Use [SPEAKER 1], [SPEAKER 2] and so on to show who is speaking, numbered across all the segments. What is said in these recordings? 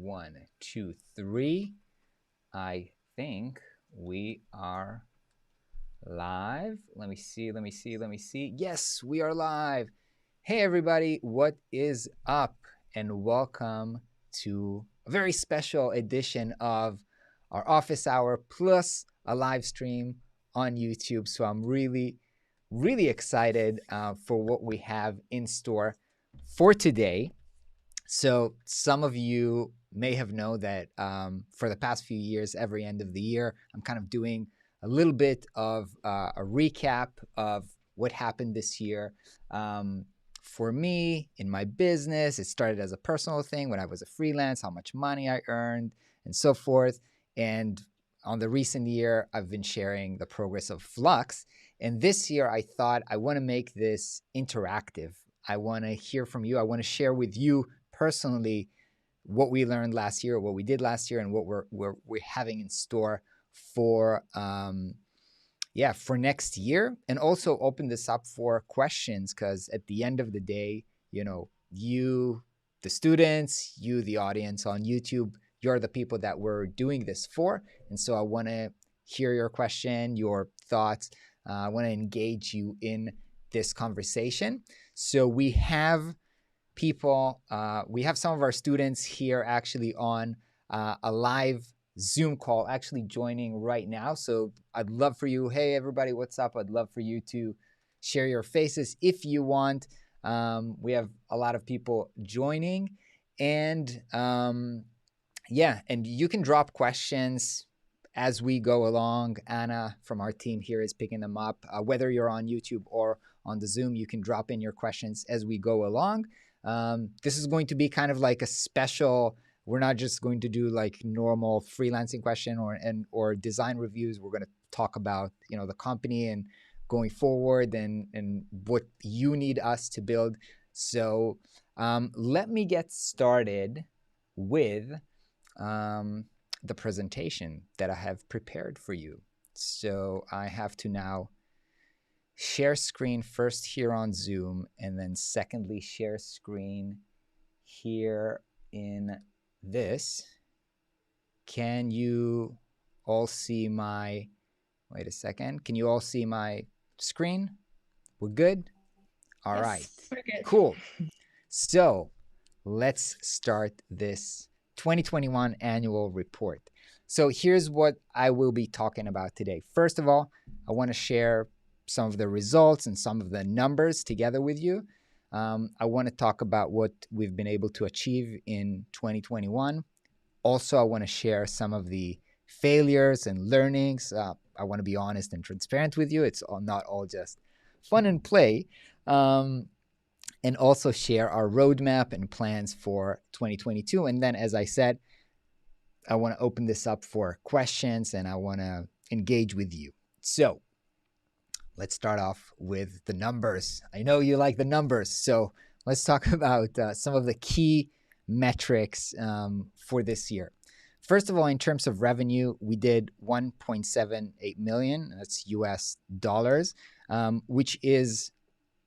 [SPEAKER 1] 1, 2, 3. I think we are live. Let me see. Yes, we are live. Hey, everybody, what is up? And welcome to a very special edition of our office hour plus a live stream on YouTube. So I'm really excited for what we have in store for today. So some of you may have known that for the past few years, every end of the year, I'm kind of doing a little bit of a recap of what happened this year. For me, in my business, it started as a personal thing when I was a freelance, how much money I earned, and so forth. And on the recent year, I've been sharing the progress of Flux. And this year, I thought I want to make this interactive. I want to hear from you. I want to share with you personally what we learned last year, what we did last year, and what we're having in store for next year, and also open this up for questions, because at the end of the day, you, the students, you, the audience on YouTube, you're the people that we're doing this for. And so I want to hear your question, your thoughts. I want to engage you in this conversation. So we have people, we have some of our students here actually on a live Zoom call, actually joining right now. So I'd love for you, hey everybody, what's up? I'd love for you to share your faces if you want. We have a lot of people joining, and and you can drop questions as we go along. Anna from our team here is picking them up. Whether you're on YouTube or on the Zoom, you can drop in your questions as we go along. This is going to be kind of like a special. We're not just going to do like normal freelancing question or design reviews. We're going to talk about the company and going forward and what you need us to build. So let me get started with the presentation that I have prepared for you. So I have to now share screen first here on Zoom, and then secondly share screen here in this. Can you all see my, wait a second, can you all see my screen? We're good? All
[SPEAKER 2] yes,
[SPEAKER 1] right.
[SPEAKER 2] We're good.
[SPEAKER 1] Cool. So let's start this 2021 annual report. So here's what I will be talking about today. First of all, I want to share some of the results and some of the numbers together with you. I want to talk about what we've been able to achieve in 2021. Also, I want to share some of the failures and learnings. I want to be honest and transparent with you. It's not all just fun and play. And also share our roadmap and plans for 2022. And then, as I said, I want to open this up for questions and I want to engage with you. So let's start off with the numbers. I know you like the numbers, so let's talk about some of the key metrics for this year. First of all, in terms of revenue, we did 1.78 million. That's US dollars, which is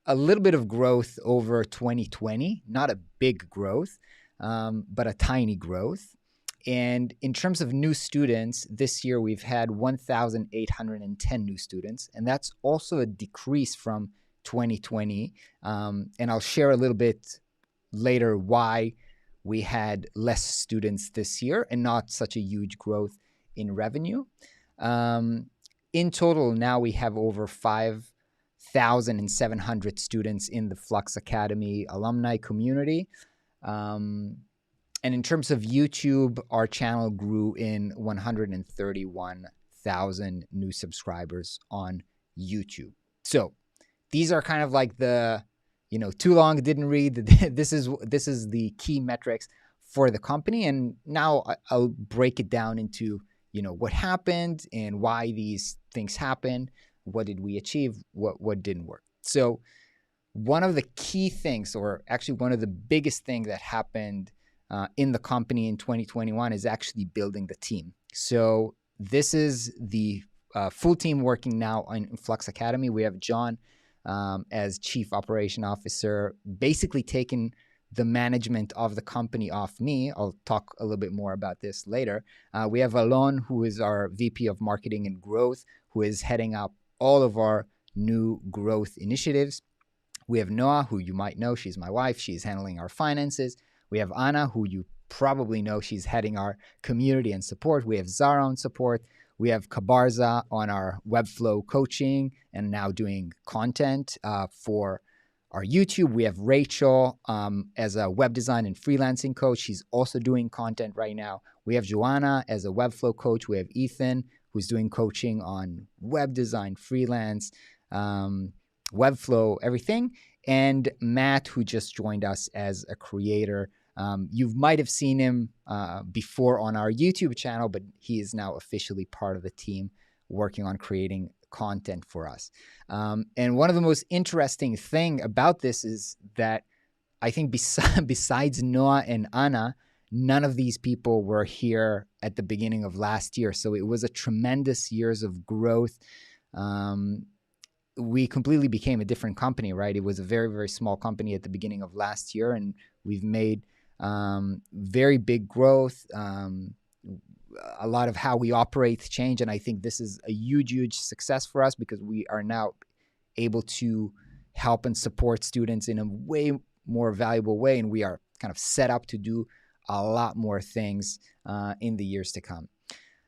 [SPEAKER 1] a little bit of growth over 2020. Not a big growth, but a tiny growth. And in terms of new students, this year we've had 1,810 new students, and that's also a decrease from 2020. And I'll share a little bit later why we had less students this year and not such a huge growth in revenue. In total, now we have over 5,700 students in the Flux Academy alumni community. And in terms of YouTube, our channel grew in 131,000 new subscribers on YouTube. So these are kind of like the, too long, didn't read. This is the key metrics for the company. And now I'll break it down into, what happened and why these things happened. What did we achieve? What didn't work? So one of the key things, or actually one of the biggest things that happened in the company in 2021 is actually building the team. So this is the full team working now in Flux Academy. We have John as Chief Operation Officer, basically taking the management of the company off me. I'll talk a little bit more about this later. We have Alon, who is our VP of Marketing and Growth, who is heading up all of our new growth initiatives. We have Noah, who you might know. She's my wife. She's handling our finances. We have Anna, who you probably know. She's heading our community and support. We have Zara on support. We have Kabarza on our Webflow coaching and now doing content for our YouTube. We have Rachel as a web design and freelancing coach. She's also doing content right now. We have Joanna as a Webflow coach. We have Ethan, who's doing coaching on web design, freelance, Webflow, everything. And Matt, who just joined us as a creator. You might have seen him before on our YouTube channel, but he is now officially part of the team working on creating content for us. And one of the most interesting thing about this is that I think besides Noah and Anna, none of these people were here at the beginning of last year. So it was a tremendous years of growth. We completely became a different company, right? It was a very, very small company at the beginning of last year, and we've made very big growth. A lot of how we operate change, and I think this is a huge, huge success for us because we are now able to help and support students in a way more valuable way, and we are kind of set up to do a lot more things in the years to come.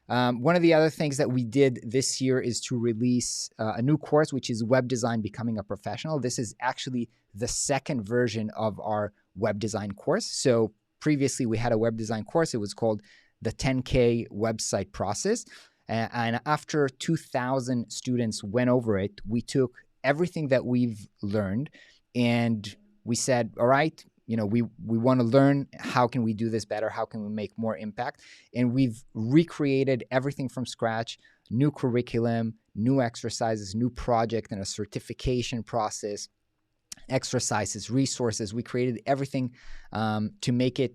[SPEAKER 1] One of the other things that we did this year is to release a new course, which is Web Design Becoming a Professional. This is actually the second version of our web design course. So previously we had a web design course. It was called the 10K Website Process. And after 2,000 students went over it, we took everything that we've learned and we said, all right, we want to learn how can we do this better? How can we make more impact? And we've recreated everything from scratch, new curriculum, new exercises, new project and a certification process, exercises, resources. We created everything to make it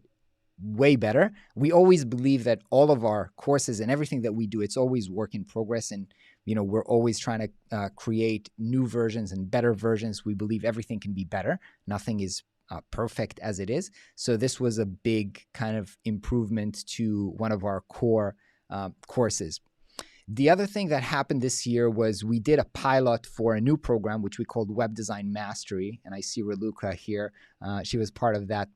[SPEAKER 1] way better. We always believe that all of our courses and everything that we do, it's always work in progress. And, we're always trying to create new versions and better versions. We believe everything can be better. Nothing is perfect as it is. So this was a big kind of improvement to one of our core courses. The other thing that happened this year was we did a pilot for a new program, which we called Web Design Mastery. And I see Raluca here. She was part of that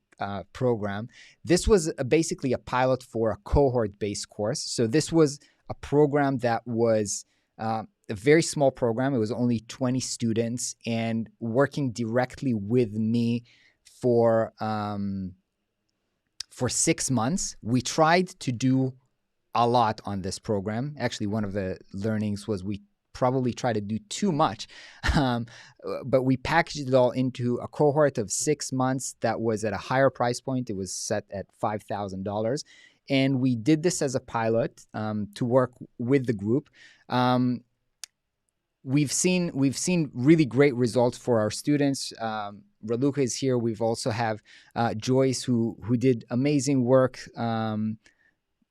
[SPEAKER 1] program. This was basically a pilot for a cohort-based course. So this was a program that was a very small program. It was only 20 students and working directly with me for 6 months. We tried to do a lot on this program. Actually, one of the learnings was we probably try to do too much, but we packaged it all into a cohort of 6 months that was at a higher price point. It was set at $5,000. And we did this as a pilot to work with the group. We've seen really great results for our students. Raluca is here. We've also have Joyce who did amazing work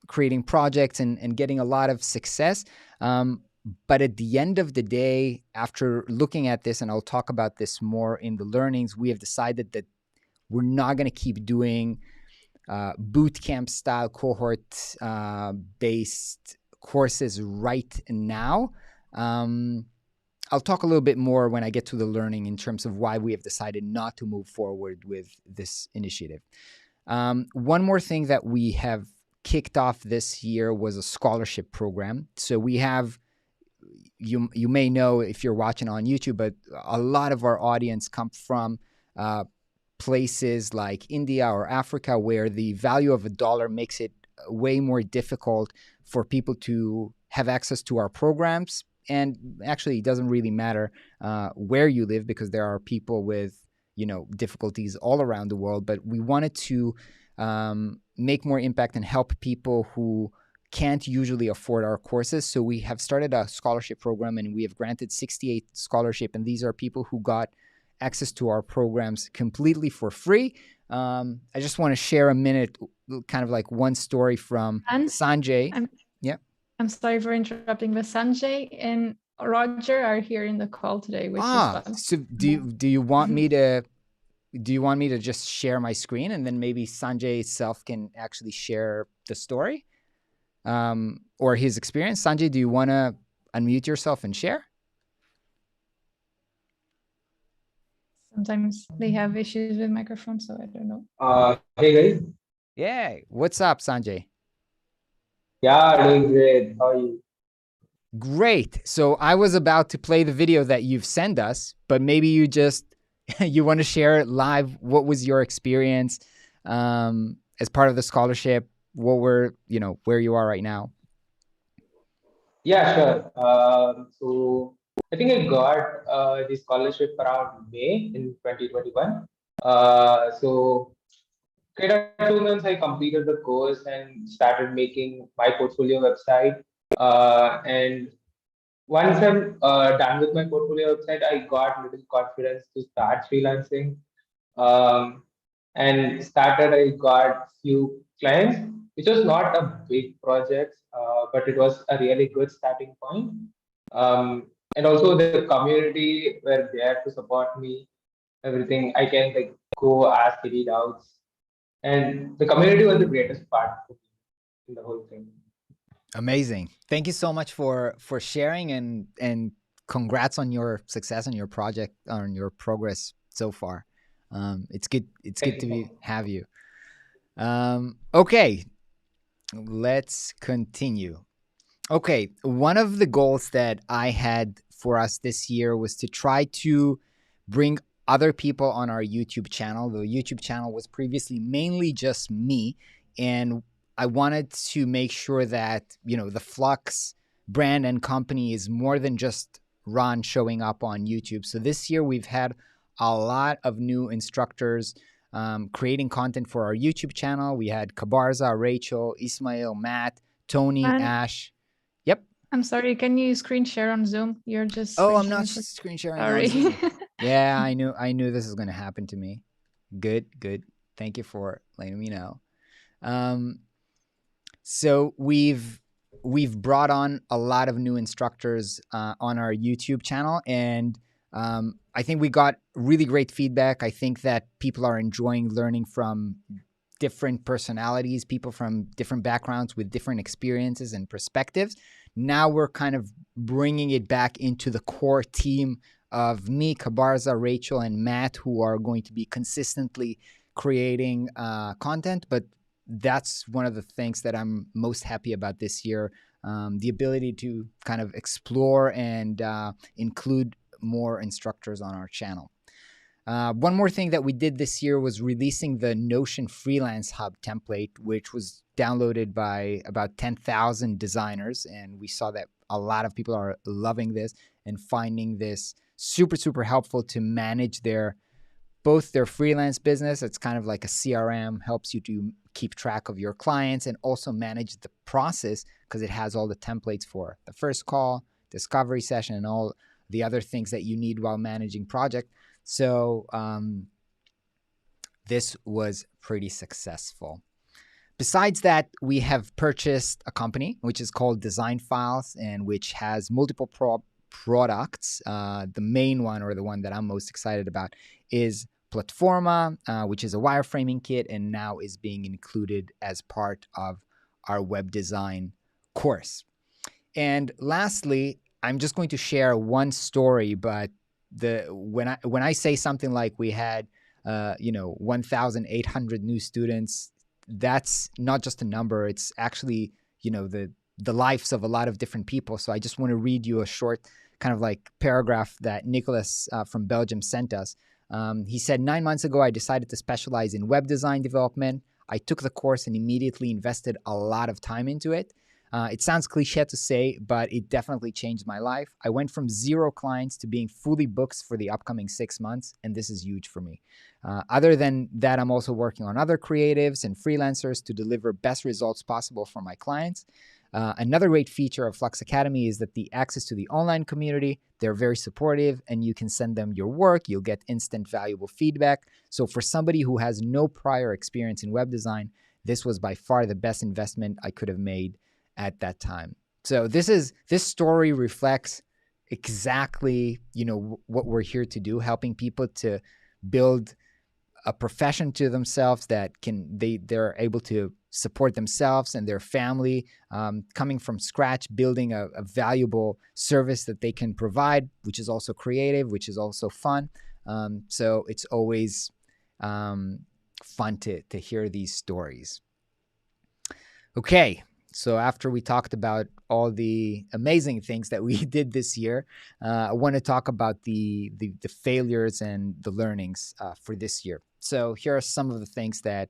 [SPEAKER 1] creating projects and getting a lot of success. But at the end of the day, after looking at this, and I'll talk about this more in the learnings, we have decided that we're not going to keep doing bootcamp style cohort based courses right now. I'll talk a little bit more when I get to the learning in terms of why we have decided not to move forward with this initiative. One more thing that we have kicked off this year was a scholarship program. So we have, you may know if you're watching on YouTube, but a lot of our audience come from places like India or Africa where the value of a dollar makes it way more difficult for people to have access to our programs. And actually, it doesn't really matter where you live because there are people with, difficulties all around the world. But we wanted to make more impact and help people who can't usually afford our courses. So we have started a scholarship program and we have granted 68 scholarship. And these are people who got access to our programs completely for free. I just want to share a minute, kind of like one story from Sanjay.
[SPEAKER 2] I'm sorry for interrupting, but Sanjay and Roger are here in the call today, which is fun.
[SPEAKER 1] So do you want me to do you want me to just share my screen and then maybe Sanjay itself can actually share the story or his experience? Sanjay, do you want to unmute yourself and share?
[SPEAKER 2] Sometimes they have issues with microphones, so I don't know.
[SPEAKER 3] Hey guys.
[SPEAKER 1] Yeah. What's up, Sanjay?
[SPEAKER 3] Yeah, doing great. How are you?
[SPEAKER 1] Great. So I was about to play the video that you've sent us, but maybe you just you want to share it live. What was your experience as part of the scholarship? What were, where you are right now?
[SPEAKER 3] Yeah, sure. So I think I got the scholarship around May in 2021. So kind of 2 months I completed the course and started making my portfolio website. And once I'm done with my portfolio website, I got little confidence to start freelancing. Um, and started, I got few clients, which was not a big project, but it was a really good starting point. And also the community were there to support me. Everything I can like go ask any doubts, and the community was the greatest part in the whole thing.
[SPEAKER 1] Amazing. Thank you so much for sharing and congrats on your success on your project, on your progress so far. It's good. It's good to have you. Okay, let's continue. Okay, one of the goals that I had for us this year was to try to bring other people on our YouTube channel. The YouTube channel was previously mainly just me, and I wanted to make sure that, the Flux brand and company is more than just Ron showing up on YouTube. So this year we've had a lot of new instructors creating content for our YouTube channel. We had Kabarza, Rachel, Ismail, Matt, Tony, Ash. Yep.
[SPEAKER 2] I'm sorry. Can you screen share on Zoom? You're just.
[SPEAKER 1] Oh, I'm not screen sharing on Zoom. Yeah, I knew this was going to happen to me. Good. Thank you for letting me know. So we've brought on a lot of new instructors on our YouTube channel, and I think we got really great feedback. I think that people are enjoying learning from different personalities, people from different backgrounds with different experiences and perspectives. Now we're kind of bringing it back into the core team of me, Kabarza, Rachel, and Matt, who are going to be consistently creating content. But that's one of the things that I'm most happy about this year, the ability to kind of explore and include more instructors on our channel. One more thing that we did this year was releasing the Notion Freelance Hub template, which was downloaded by about 10,000 designers. And we saw that a lot of people are loving this and finding this super, super helpful to manage both their freelance business. It's kind of like a CRM, helps you to keep track of your clients and also manage the process because it has all the templates for the first call, discovery session, and all the other things that you need while managing project. So this was pretty successful. Besides that, we have purchased a company which is called Design Files and which has multiple products. The main one, or the one that I'm most excited about, is Platforma, which is a wireframing kit and now is being included as part of our web design course. And lastly, I'm just going to share one story, but when I say something like we had 1,800 new students, that's not just a number. It's actually the lives of a lot of different people. So I just want to read you a short kind of like paragraph that Nicholas from Belgium sent us. He said, 9 months ago, I decided to specialize in web design development. I took the course and immediately invested a lot of time into it. It sounds cliche to say, but it definitely changed my life. I went from 0 clients to being fully booked for the upcoming 6 months, and this is huge for me. Other than that, I'm also working on other creatives and freelancers to deliver best results possible for my clients. Another great feature of Flux Academy is that the access to the online community. They're very supportive, and you can send them your work. You'll get instant valuable feedback. So for somebody who has no prior experience in web design, this was by far the best investment I could have made at that time. So this story reflects exactly what we're here to do, helping people to build a profession to themselves that they're able to support themselves and their family, coming from scratch, building a valuable service that they can provide, which is also creative, which is also fun. So it's always fun to hear these stories. Okay, so after we talked about all the amazing things that we did this year, I want to talk about the failures and the learnings for this year. So here are some of the things that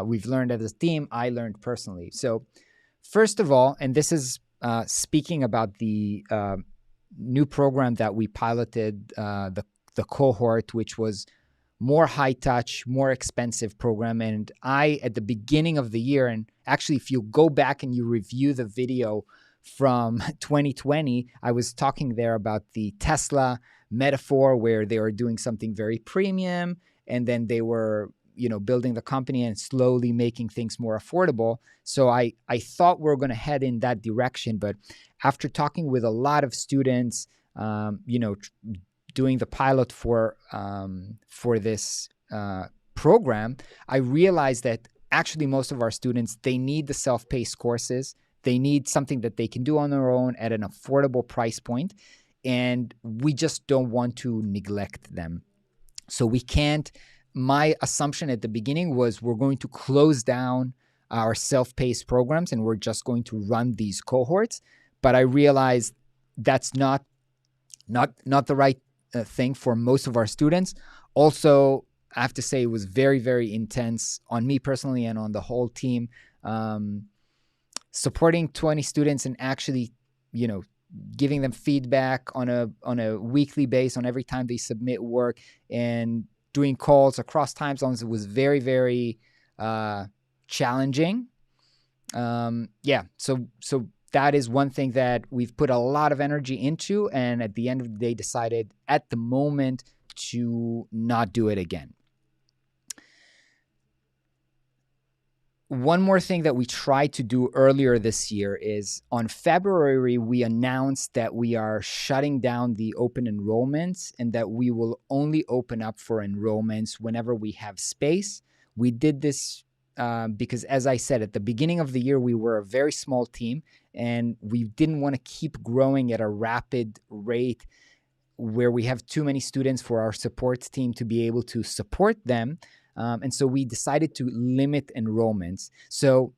[SPEAKER 1] we've learned as a team, I learned personally. So first of all, and this is speaking about the new program that we piloted, the cohort, which was more high touch, more expensive program. And I, at the beginning of the year, and actually, if you go back and you review the video from 2020, I was talking there about the Tesla metaphor where they were doing something very premium and then they were, building the company and slowly making things more affordable. So I thought we were going to head in that direction. But after talking with a lot of students, doing the pilot for this program, I realized that actually most of our students, they need the self-paced courses. They need something that they can do on their own at an affordable price point. And we just don't want to neglect them. So we can't, my assumption at the beginning was we're going to close down our self-paced programs and we're just going to run these cohorts. But I realized that's not the right thing for most of our students. Also, I have to say it was very, very intense on me personally and on the whole team. Supporting 20 students and actually, giving them feedback on a weekly basis on every time they submit work and doing calls across time zones, it was very, very challenging. So that is one thing that we've put a lot of energy into, and at the end of the day decided at the moment to not do it again. One more thing that we tried to do earlier this year is on February, we announced that we are shutting down the open enrollments and that we will only open up for enrollments whenever we have space. We did this because, as I said, at the beginning of the year, we were a very small team and we didn't want to keep growing at a rapid rate where we have too many students for our support team to be able to support them. And so we decided to limit enrollments. So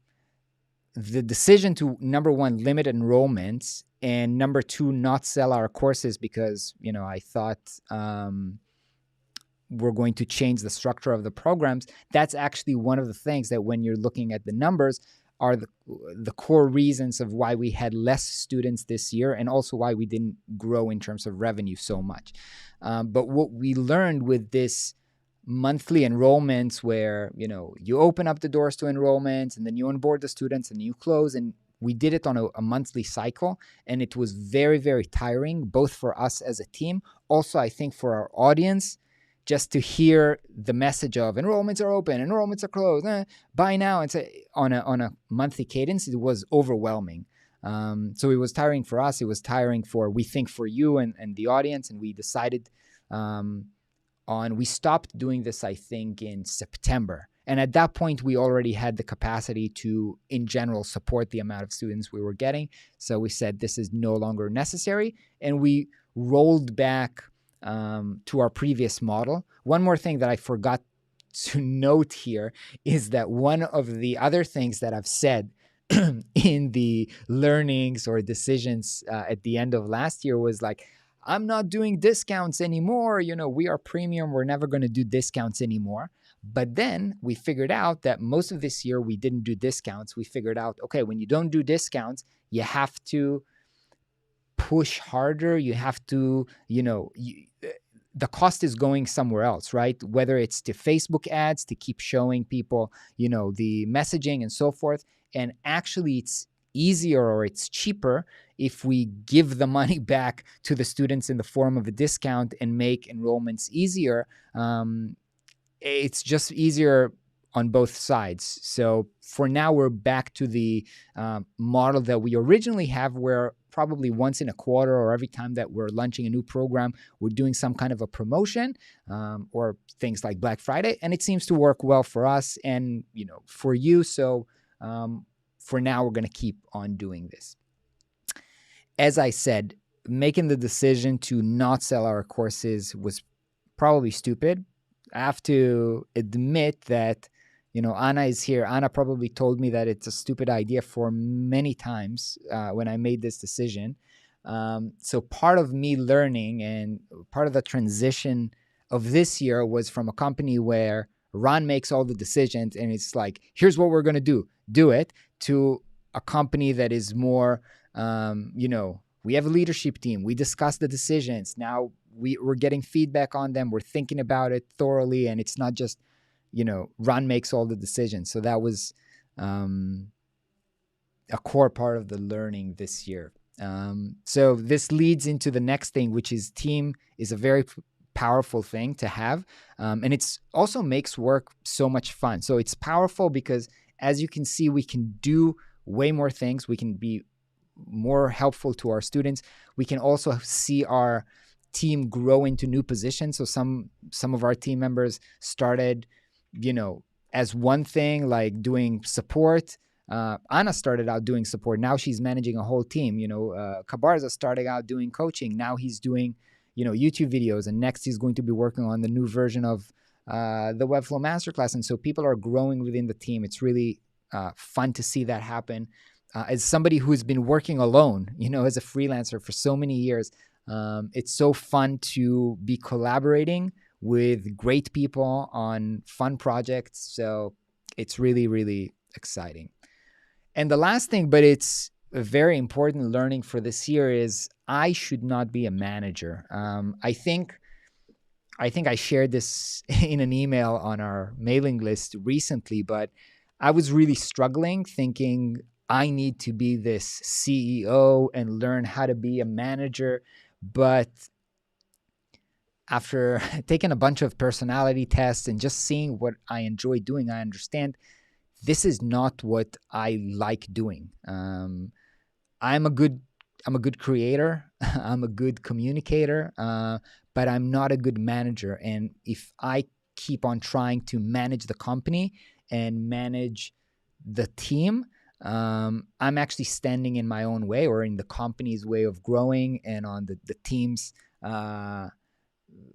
[SPEAKER 1] the decision to, number one, limit enrollments, and number two, not sell our courses because, I thought we're going to change the structure of the programs. That's actually one of the things that when you're looking at the numbers are the core reasons of why we had less students this year and also why we didn't grow in terms of revenue so much. But what we learned with this monthly enrollments where, you open up the doors to enrollments and then you onboard the students and you close, and we did it on a monthly cycle, and it was very, very tiring, both for us as a team. Also, I think for our audience, just to hear the message of enrollments are open, enrollments are closed, buy now, and say on a monthly cadence, it was overwhelming. So it was tiring for us. It was tiring for you and the audience, and we decided we stopped doing this, I think, in September. And at that point, we already had the capacity to, in general, support the amount of students we were getting. So we said this is no longer necessary, and we rolled back to our previous model. One more thing that I forgot to note here is that one of the other things that I've said in the learnings or decisions at the end of last year was like, I'm not doing discounts anymore. We are premium. We're never going to do discounts anymore. But then we figured out that most of this year we didn't do discounts. We figured out, okay, when you don't do discounts, you have to push harder. You have to, the cost is going somewhere else, right? Whether it's to Facebook ads to keep showing people, the messaging and so forth. And actually it's easier or it's cheaper if we give the money back to the students in the form of a discount and make enrollments easier. It's just easier on both sides. So for now, we're back to the model that we originally have, where probably once in a quarter or every time that we're launching a new program, we're doing some kind of a promotion or things like Black Friday, and it seems to work well for us and for you. So for now, we're going to keep on doing this. As I said, making the decision to not sell our courses was probably stupid. I have to admit that, Anna is here. Anna probably told me that it's a stupid idea for many times when I made this decision. So part of me learning and part of the transition of this year was from a company where Ron makes all the decisions and it's like, here's what we're going to do it, to a company that is more, we have a leadership team. We discuss the decisions. Now we're getting feedback on them. We're thinking about it thoroughly, and it's not just, Ron makes all the decisions. So that was a core part of the learning this year. So this leads into the next thing, which is team is a very powerful thing to have. And it's also makes work so much fun. So it's powerful because, as you can see, we can do way more things. We can be more helpful to our students. We can also see our team grow into new positions. So some of our team members started, as one thing, like doing support. Anna started out doing support. Now she's managing a whole team. Kabarza started out doing coaching. Now he's doing, YouTube videos. And next he's going to be working on the new version of the Webflow Masterclass. And so people are growing within the team. It's really fun to see that happen. As somebody who's been working alone, as a freelancer for so many years, it's so fun to be collaborating with great people on fun projects. So it's really, really exciting. And the last thing, but it's a very important learning for this year, is I should not be a manager. I think I shared this in an email on our mailing list recently, but I was really struggling, thinking I need to be this CEO and learn how to be a manager. But after taking a bunch of personality tests and just seeing what I enjoy doing, I understand this is not what I like doing. I'm a good creator. I'm a good communicator, but I'm not a good manager. And if I keep on trying to manage the company and manage the team, I'm actually standing in my own way, or in the company's way of growing, and on the team's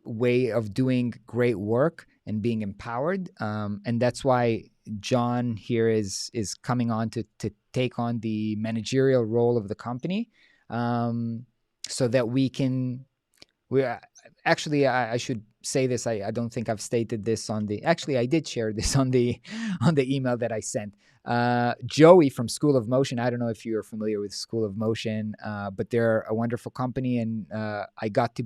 [SPEAKER 1] way of doing great work and being empowered. And that's why John here is coming on to take on the managerial role of the company, so that I should say this. I don't think I've stated this I did share this on the email that I sent. Joey from School of Motion. I don't know if you're familiar with School of Motion, but they're a wonderful company, and I got to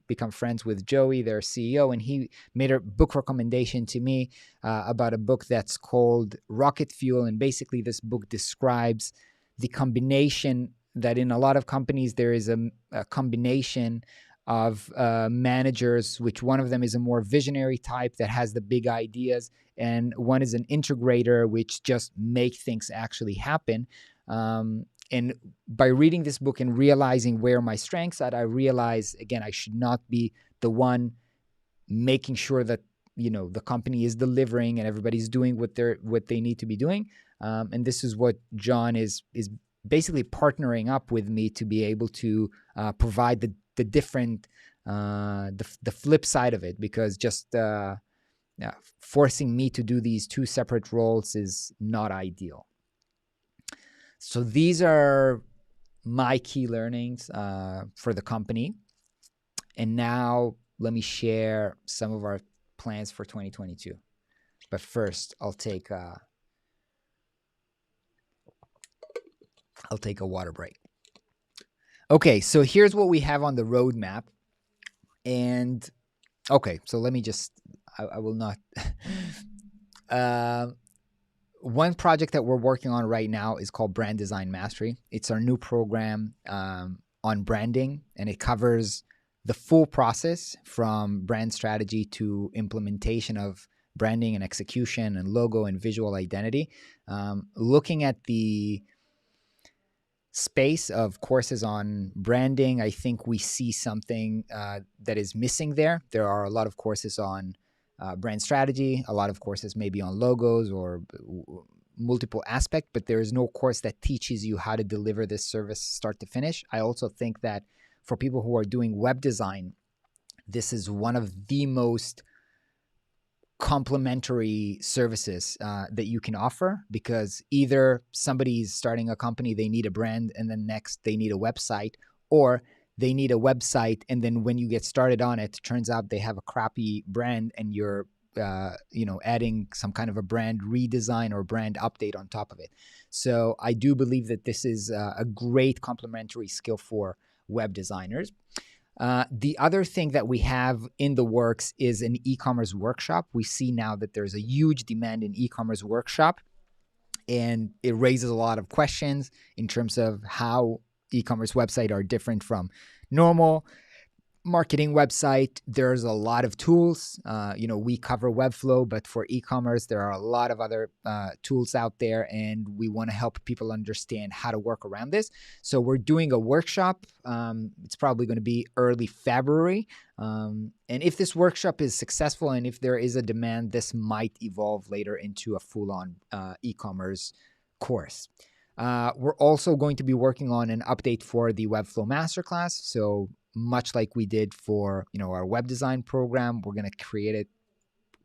[SPEAKER 1] become friends with Joey, their CEO, and he made a book recommendation to me about a book that's called Rocket Fuel. And basically this book describes the combination that in a lot of companies there is a combination of managers, which one of them is a more visionary type that has the big ideas, and one is an integrator, which just make things actually happen. And by reading this book and realizing where my strengths are, I realize, again, I should not be the one making sure that the company is delivering and everybody's doing what they need to be doing. And this is what John is basically partnering up with me to be able to provide the different, the flip side of it, because just forcing me to do these two separate roles is not ideal. So these are my key learnings for the company. And now let me share some of our plans for 2022. But first, I'll take a water break. Okay, so here's what we have on the roadmap. And okay, so let me just, I will not. One project that we're working on right now is called Brand Design Mastery. It's our new program on branding, and it covers the full process from brand strategy to implementation of branding and execution and logo and visual identity. Looking at the space of courses on branding, I think we see something that is missing there. There are a lot of courses on brand strategy, a lot of courses maybe on logos or multiple aspects, but there is no course that teaches you how to deliver this service start to finish. I also think that for people who are doing web design, this is one of the most complementary services that you can offer, because either somebody's starting a company, they need a brand, and then next they need a website, or they need a website, and then when you get started on it, turns out they have a crappy brand, and you're adding some kind of a brand redesign or brand update on top of it. So I do believe that this is a great complementary skill for web designers. The other thing that we have in the works is an e-commerce workshop. We see now that there's a huge demand in e-commerce workshop, and it raises a lot of questions in terms of how e-commerce websites are different from normal marketing website. There's a lot of tools. We cover Webflow, but for e-commerce, there are a lot of other tools out there, and we want to help people understand how to work around this. So we're doing a workshop. It's probably going to be early February. And if this workshop is successful and if there is a demand, this might evolve later into a full-on e-commerce course. We're also going to be working on an update for the Webflow Masterclass. So much like we did for our web design program, we're going to create it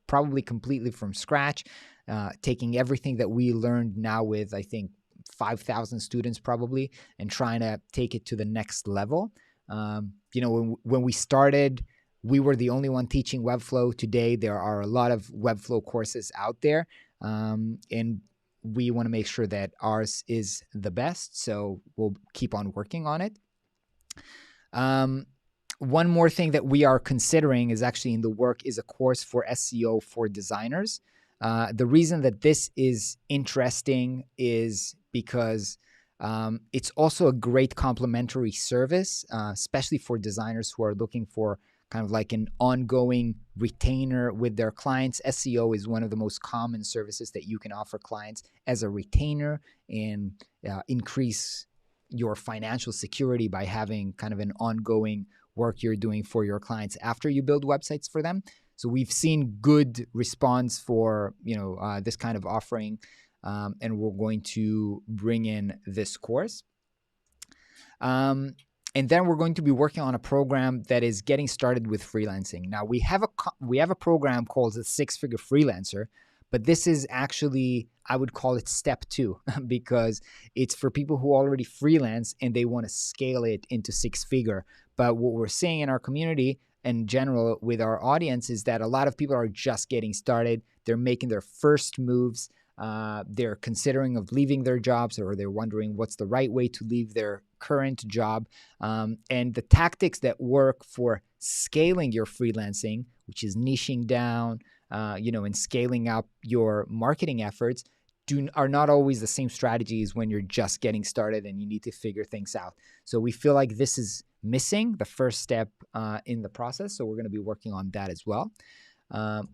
[SPEAKER 1] probably completely from scratch, taking everything that we learned now with, I think, 5,000 students probably, and trying to take it to the next level. When we started, we were the only one teaching Webflow. Today, there are a lot of Webflow courses out there, and we want to make sure that ours is the best. So we'll keep on working on it. One more thing that we are considering is actually in the work is a course for SEO for designers. The reason that this is interesting is because it's also a great complementary service, especially for designers who are looking for kind of like an ongoing retainer with their clients. SEO is one of the most common services that you can offer clients as a retainer and increase your financial security by having kind of an ongoing work you're doing for your clients after you build websites for them. So we've seen good response for this kind of offering, and we're going to bring in this course. And then we're going to be working on a program that is getting started with freelancing. Now we have a program called the 6-Figure Freelancer, but this is actually, I would call it step 2 because it's for people who already freelance and they want to scale it into 6-figure. But what we're seeing in our community in general with our audience is that a lot of people are just getting started. They're making their first moves. They're considering of leaving their jobs, or they're wondering what's the right way to leave their current job. And the tactics that work for scaling your freelancing, which is niching down, and scaling up your marketing efforts, are not always the same strategies when you're just getting started and you need to figure things out. So we feel like this is missing the first step in the process. So we're going to be working on that as well.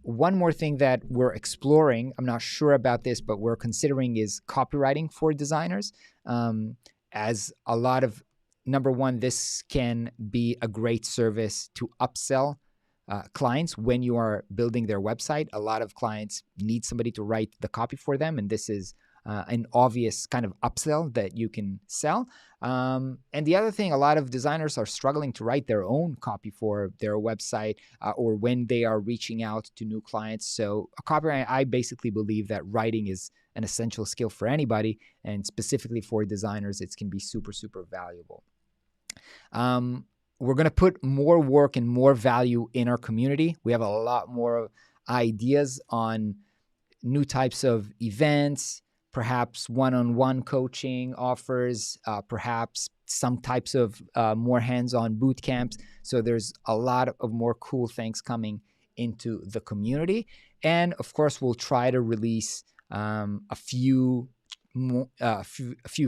[SPEAKER 1] One more thing that we're exploring, I'm not sure about this, but we're considering is copywriting for designers. As a lot of, number one, this can be a great service to upsell clients when you are building their website. A lot of clients need somebody to write the copy for them, and this is an obvious kind of upsell that you can sell. And the other thing, a lot of designers are struggling to write their own copy for their website or when they are reaching out to new clients. So a copywriter, I basically believe that writing is an essential skill for anybody, and specifically for designers, it can be super, super valuable. We're going to put more work and more value in our community. We have a lot more ideas on new types of events, perhaps one-on-one coaching offers, perhaps some types of more hands-on boot camps. So there's a lot of more cool things coming into the community. And of course, we'll try to release a few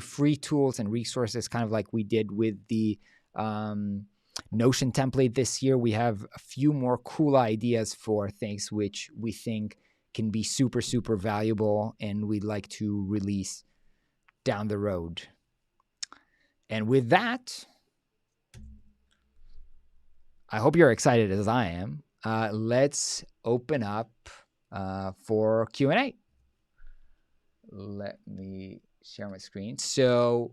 [SPEAKER 1] free tools and resources, kind of like we did with the Notion template this year. We have a few more cool ideas for things which we think can be super, super valuable and we'd like to release down the road. And with that, I hope you're excited as I am. Let's open up for Q&A. Let me share my screen. So,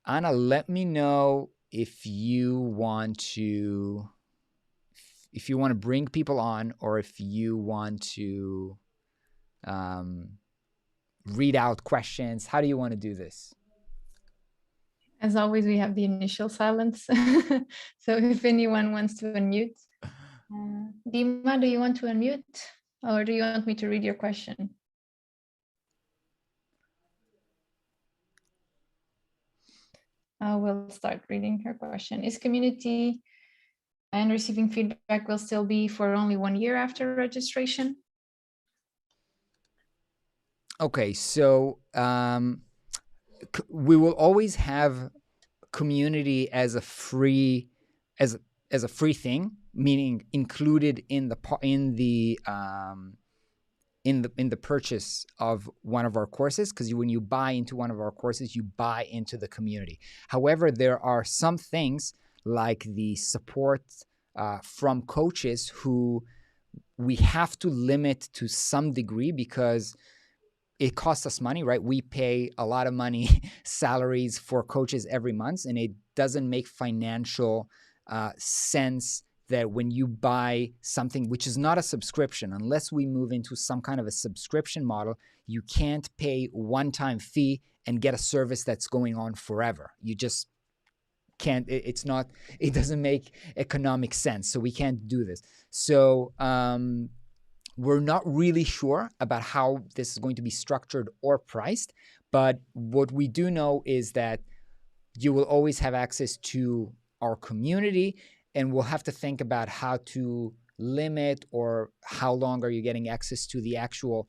[SPEAKER 1] Anna, let me know if you want to bring people on, or if you want to read out questions. How do you want to do this?
[SPEAKER 2] As always, we have the initial silence. So if anyone wants to unmute. Dima, do you want to unmute? Or do you want me to read your question? We'll start reading her question. Is community and receiving feedback will still be for only 1 year after registration?
[SPEAKER 1] Okay, so we will always have community as a free thing, meaning included in the purchase of one of our courses, because when you buy into one of our courses, you buy into the community. However, there are some things like the support from coaches who we have to limit to some degree because it costs us money, right? We pay a lot of money salaries for coaches every month, and it doesn't make financial sense that when you buy something which is not a subscription, unless we move into some kind of a subscription model, you can't pay one-time fee and get a service that's going on forever. You just can't. It doesn't make economic sense. So we can't do this. So we're not really sure about how this is going to be structured or priced, but what we do know is that you will always have access to our community, and we'll have to think about how to limit or how long are you getting access to the actual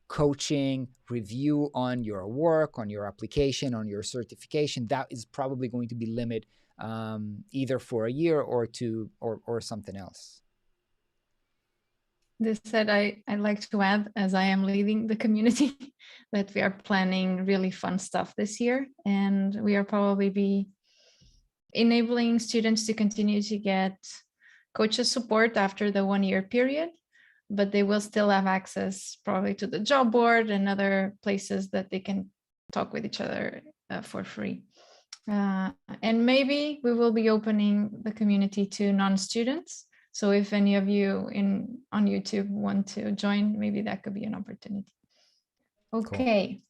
[SPEAKER 1] coaching, review on your work, on your application, on your certification. That is probably going to be limited either for a year or two or something else.
[SPEAKER 2] This said, I'd like to add, as I am leading the community, that we are planning really fun stuff this year, and we are probably be enabling students to continue to get coaches support after the 1 year period, but they will still have access probably to the job board and other places that they can talk with each other for free. And maybe we will be opening the community to non-students. So if any of you on YouTube want to join, maybe that could be an opportunity. Okay.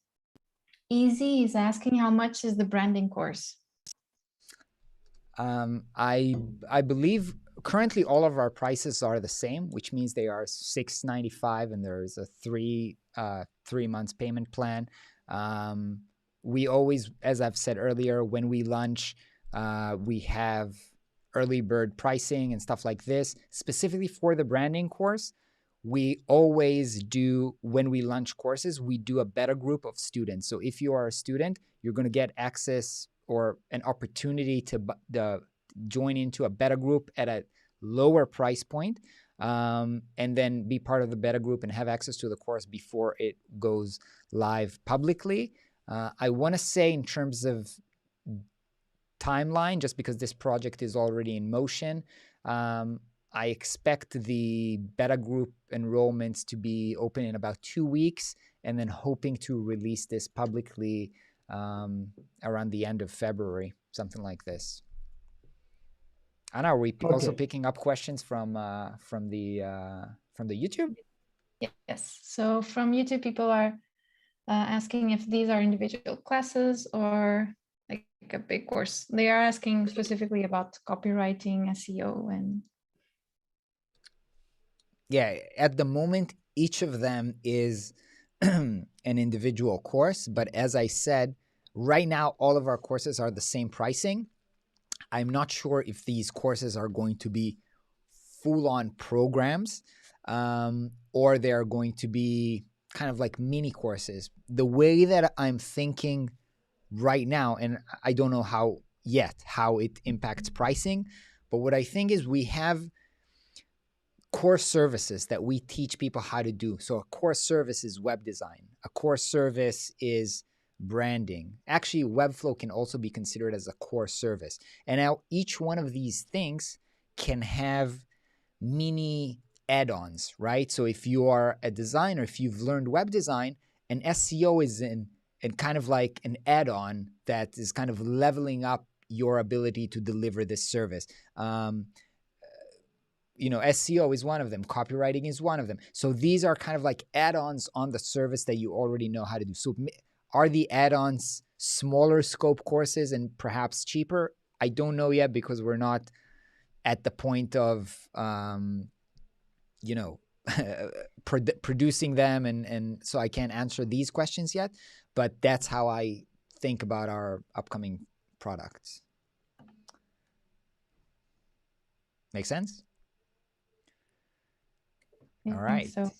[SPEAKER 2] Cool. Easy is asking, how much is the branding course?
[SPEAKER 1] I believe currently all of our prices are the same, which means they are $6.95, and there's a three months payment plan. We always, as I've said earlier, when we launch, we have early bird pricing and stuff like this. Specifically for the branding course, we always do, when we launch courses, we do a beta group of students. So if you are a student, you're going to get access or an opportunity to join into a beta group at a lower price point, and then be part of the beta group and have access to the course before it goes live publicly. I want to say in terms of timeline, just because this project is already in motion, I expect the beta group enrollments to be open in about 2 weeks, and then hoping to release this publicly around the end of February, something like this. Anna, are we also picking up questions from the YouTube?
[SPEAKER 2] Yes. So from YouTube, people are asking if these are individual classes or like a big course. They are asking specifically about copywriting, SEO, and
[SPEAKER 1] yeah. At the moment, each of them is an individual course, but as I said, right now all of our courses are the same pricing. I'm not sure if these courses are going to be full-on programs, or they're going to be kind of like mini courses. The way that I'm thinking right now, and I don't know how it impacts pricing, but what I think is we have core services that we teach people how to do. So a core service is web design. A core service is branding. Actually, Webflow can also be considered as a core service. And now each one of these things can have mini add-ons, right? So if you are a designer, if you've learned web design, an SEO is in kind of like an add-on that is kind of leveling up your ability to deliver this service. SEO is one of them. Copywriting is one of them. So these are kind of like add-ons on the service that you already know how to do. So are the add-ons smaller scope courses and perhaps cheaper? I don't know yet because we're not at the point of, producing them. And so I can't answer these questions yet, but that's how I think about our upcoming products. Make sense?
[SPEAKER 2] I
[SPEAKER 1] All right.
[SPEAKER 2] think so.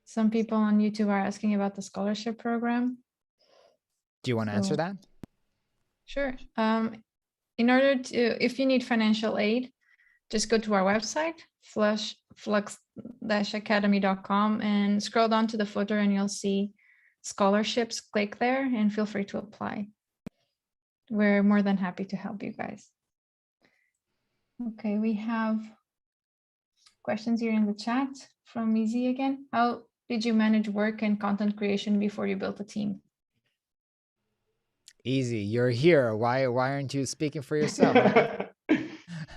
[SPEAKER 2] Some people on YouTube are asking about the scholarship program.
[SPEAKER 1] Do you want to answer that?
[SPEAKER 2] Sure. In order to, if you need financial aid, just go to our website, flux-academy.com, and scroll down to the footer and you'll see scholarships. Click there and feel free to apply. We're more than happy to help you guys. Okay, we have questions here in the chat from Easy again. How did you manage work and content creation before you built a team?
[SPEAKER 1] Easy, you're here. Why aren't you speaking for yourself?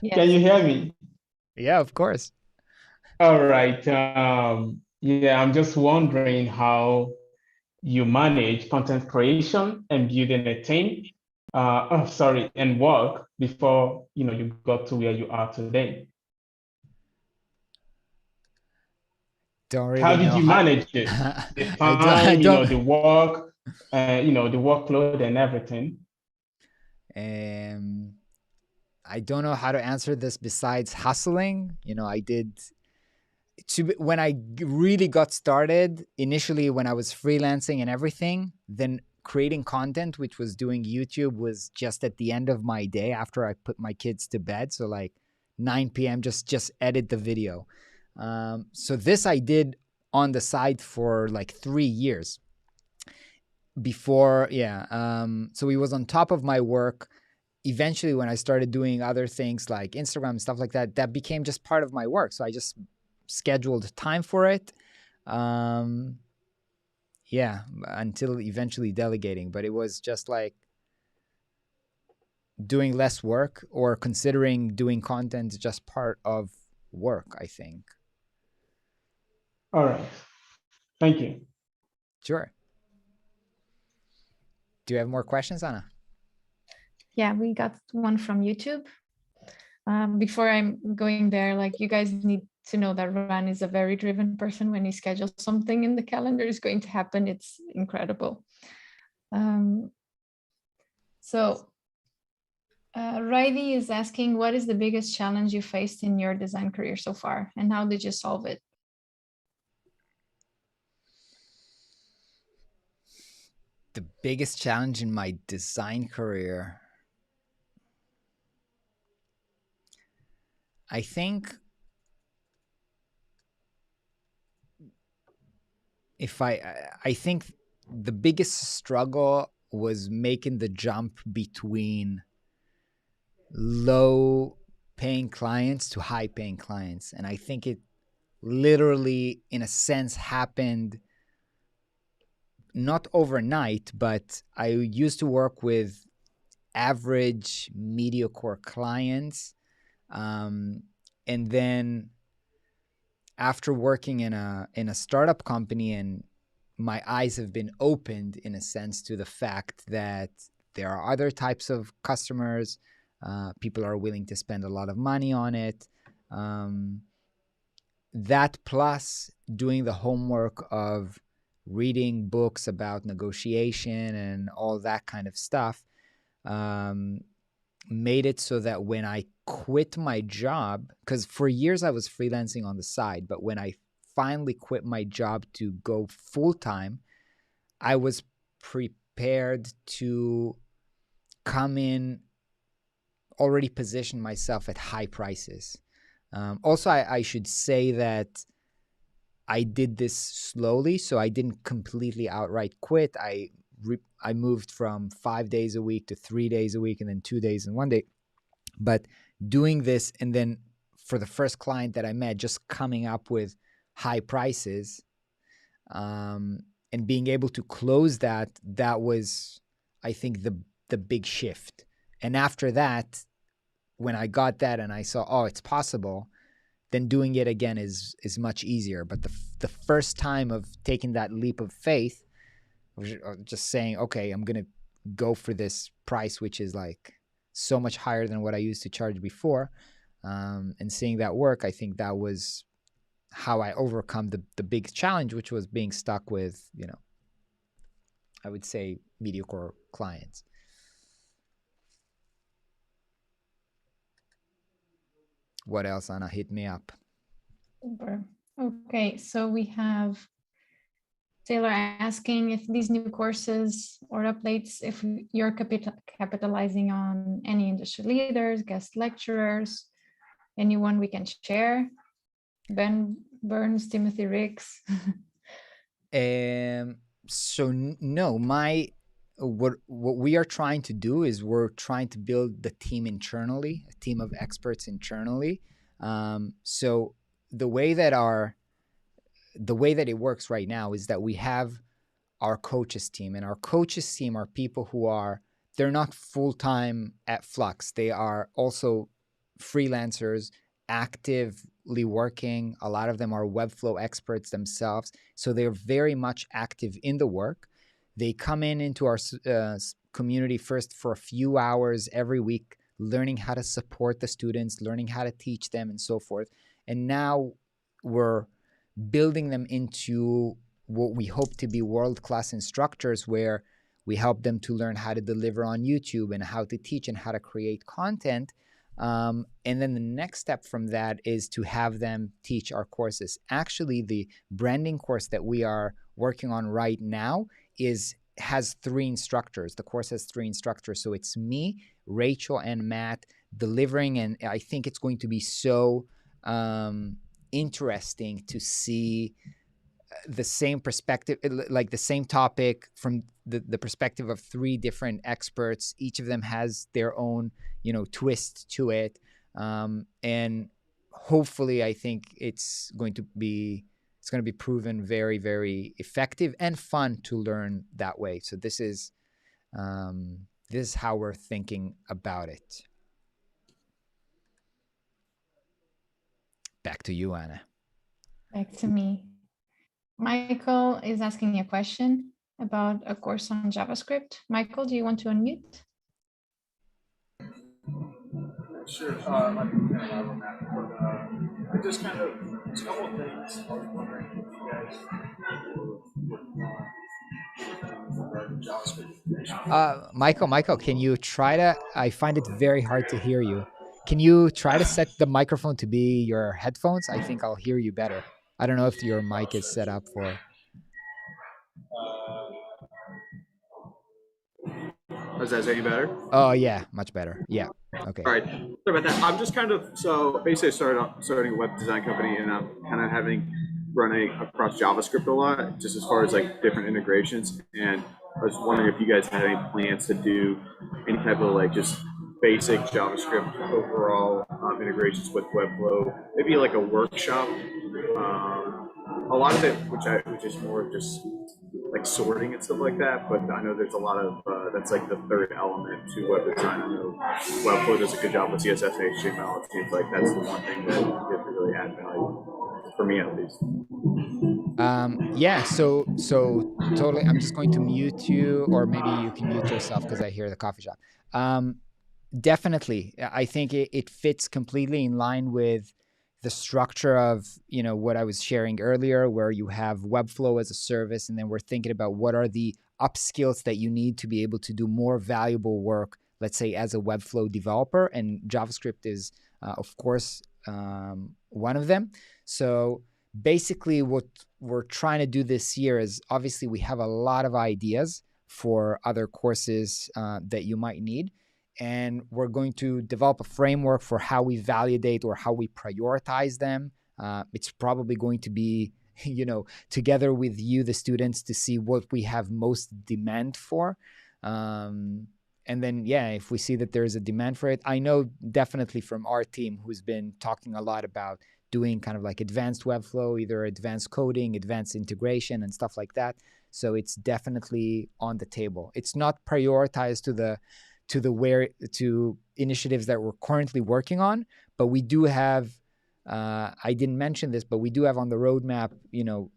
[SPEAKER 2] Yes.
[SPEAKER 3] Can you hear me?
[SPEAKER 1] Yeah, of course.
[SPEAKER 3] All right. Yeah, I'm just wondering how you manage content creation and building a team. And work before you got to where you are today.
[SPEAKER 1] Don't really
[SPEAKER 3] How did
[SPEAKER 1] know
[SPEAKER 3] you manage it? The time, the work, the workload and everything.
[SPEAKER 1] I don't know how to answer this besides hustling. When I really got started, initially when I was freelancing and everything, then creating content, which was doing YouTube, was just at the end of my day after I put my kids to bed. So like 9 p.m., just edit the video. So this I did on the side for like 3 years before. So it was on top of my work. Eventually, when I started doing other things like Instagram and stuff like that, that became just part of my work. So I just scheduled time for it. Until eventually delegating. But it was just like doing less work or considering doing content just part of work, I think.
[SPEAKER 3] All right. Thank you.
[SPEAKER 1] Sure. Do you have more questions, Anna?
[SPEAKER 2] Yeah, we got one from YouTube. Before I'm going there, like, you guys need to know that Ran is a very driven person. When he schedules something in the calendar, is going to happen. It's incredible. Raidi is asking, what is the biggest challenge you faced in your design career so far, and how did you solve it?
[SPEAKER 1] The biggest challenge in my design career, I think I think the biggest struggle was making the jump between low paying clients to high paying clients. And I think it literally, in a sense, happened not overnight, but I used to work with average mediocre clients. And then after working in a startup company, and my eyes have been opened in a sense to the fact that there are other types of customers. People are willing to spend a lot of money on it. That plus doing the homework of reading books about negotiation and all that kind of stuff made it so that when I quit my job, because for years I was freelancing on the side, but when I finally quit my job to go full-time, I was prepared to come in, already position myself at high prices. Also, I should say that I did this slowly, so I didn't completely outright quit. I moved from 5 days a week to 3 days a week and then 2 days and 1 day. But doing this, and then for the first client that I met, just coming up with high prices, and being able to close that was, I think, the big shift. And after that, when I got that and I saw, oh, it's possible, then doing it again is much easier. But the first time of taking that leap of faith, just saying, okay, I'm gonna go for this price, which is like so much higher than what I used to charge before, and seeing that work, I think that was how I overcome the big challenge, which was being stuck with, I would say, mediocre clients. What else, Anna? Hit me up.
[SPEAKER 2] Super. Okay, so we have Taylor asking if these new courses or updates, if you're capitalizing on any industry leaders, guest lecturers, anyone we can share. Ben Burns, Timothy Ricks.
[SPEAKER 1] So no, what we are trying to do is we're trying to build the team internally, a team of experts internally. So the way that it works right now is that we have our coaches team, and our coaches team are people who they're not full-time at Flux. They are also freelancers, actively working. A lot of them are Webflow experts themselves. So they're very much active in the work. They come into our community first for a few hours every week, learning how to support the students, learning how to teach them, and so forth. And now we're building them into what we hope to be world-class instructors, where we help them to learn how to deliver on YouTube and how to teach and how to create content. And then the next step from that is to have them teach our courses. Actually, the branding course that we are working on right now has 3 instructors. The course has 3 instructors. So it's me, Rachel, and Matt delivering. And I think it's going to be so interesting to see the same perspective, like the same topic from the perspective of 3 different experts. Each of them has their own, twist to it. And hopefully I think it's going to be proven very, very effective and fun to learn that way. So this is how we're thinking about it. Back to you, Anna.
[SPEAKER 2] Back to me. Michael is asking a question about a course on JavaScript. Michael, do you want to unmute?
[SPEAKER 4] Sure. I can kind of have on that, but I just kind of, a couple of things I was wondering if you guys were regarding JavaScript.
[SPEAKER 1] Michael, can you try to, I find it very hard to hear you. Can you try to set the microphone to be your headphones? I think I'll hear you better. I don't know if your mic is set up for.
[SPEAKER 4] Is that any better?
[SPEAKER 1] Oh yeah, much better. Yeah. Okay.
[SPEAKER 4] All right. Sorry about that. I'm just kind of, so basically starting a web design company, and I'm kind of running across JavaScript a lot, just as far as like different integrations. And I was wondering if you guys had any plans to do any type of like just basic JavaScript overall integrations with Webflow, maybe like a workshop. A lot of it, which is more of just like sorting and stuff like that, but I know there's a lot of that's like the third element to web design. I know Webflow does a good job with CSS and HTML. It seems like that's the one thing that could really add value for me, at least.
[SPEAKER 1] Yeah, so totally. I'm just going to mute you, or maybe you can mute yourself because I hear the coffee shop. Definitely, I think it fits completely in line with the structure of what I was sharing earlier, where you have Webflow as a service, and then we're thinking about what are the upskills that you need to be able to do more valuable work, let's say as a Webflow developer, and JavaScript is of course one of them. So basically what we're trying to do this year is, obviously we have a lot of ideas for other courses that you might need, and we're going to develop a framework for how we validate or how we prioritize them. It's probably going to be, together with you, the students, to see what we have most demand for. And then, if we see that there's a demand for it, I know definitely from our team who's been talking a lot about doing kind of like advanced Webflow, either advanced coding, advanced integration, and stuff like that. So it's definitely on the table. It's not prioritized to initiatives that we're currently working on, but we do have, I didn't mention this, but we do have on the roadmap,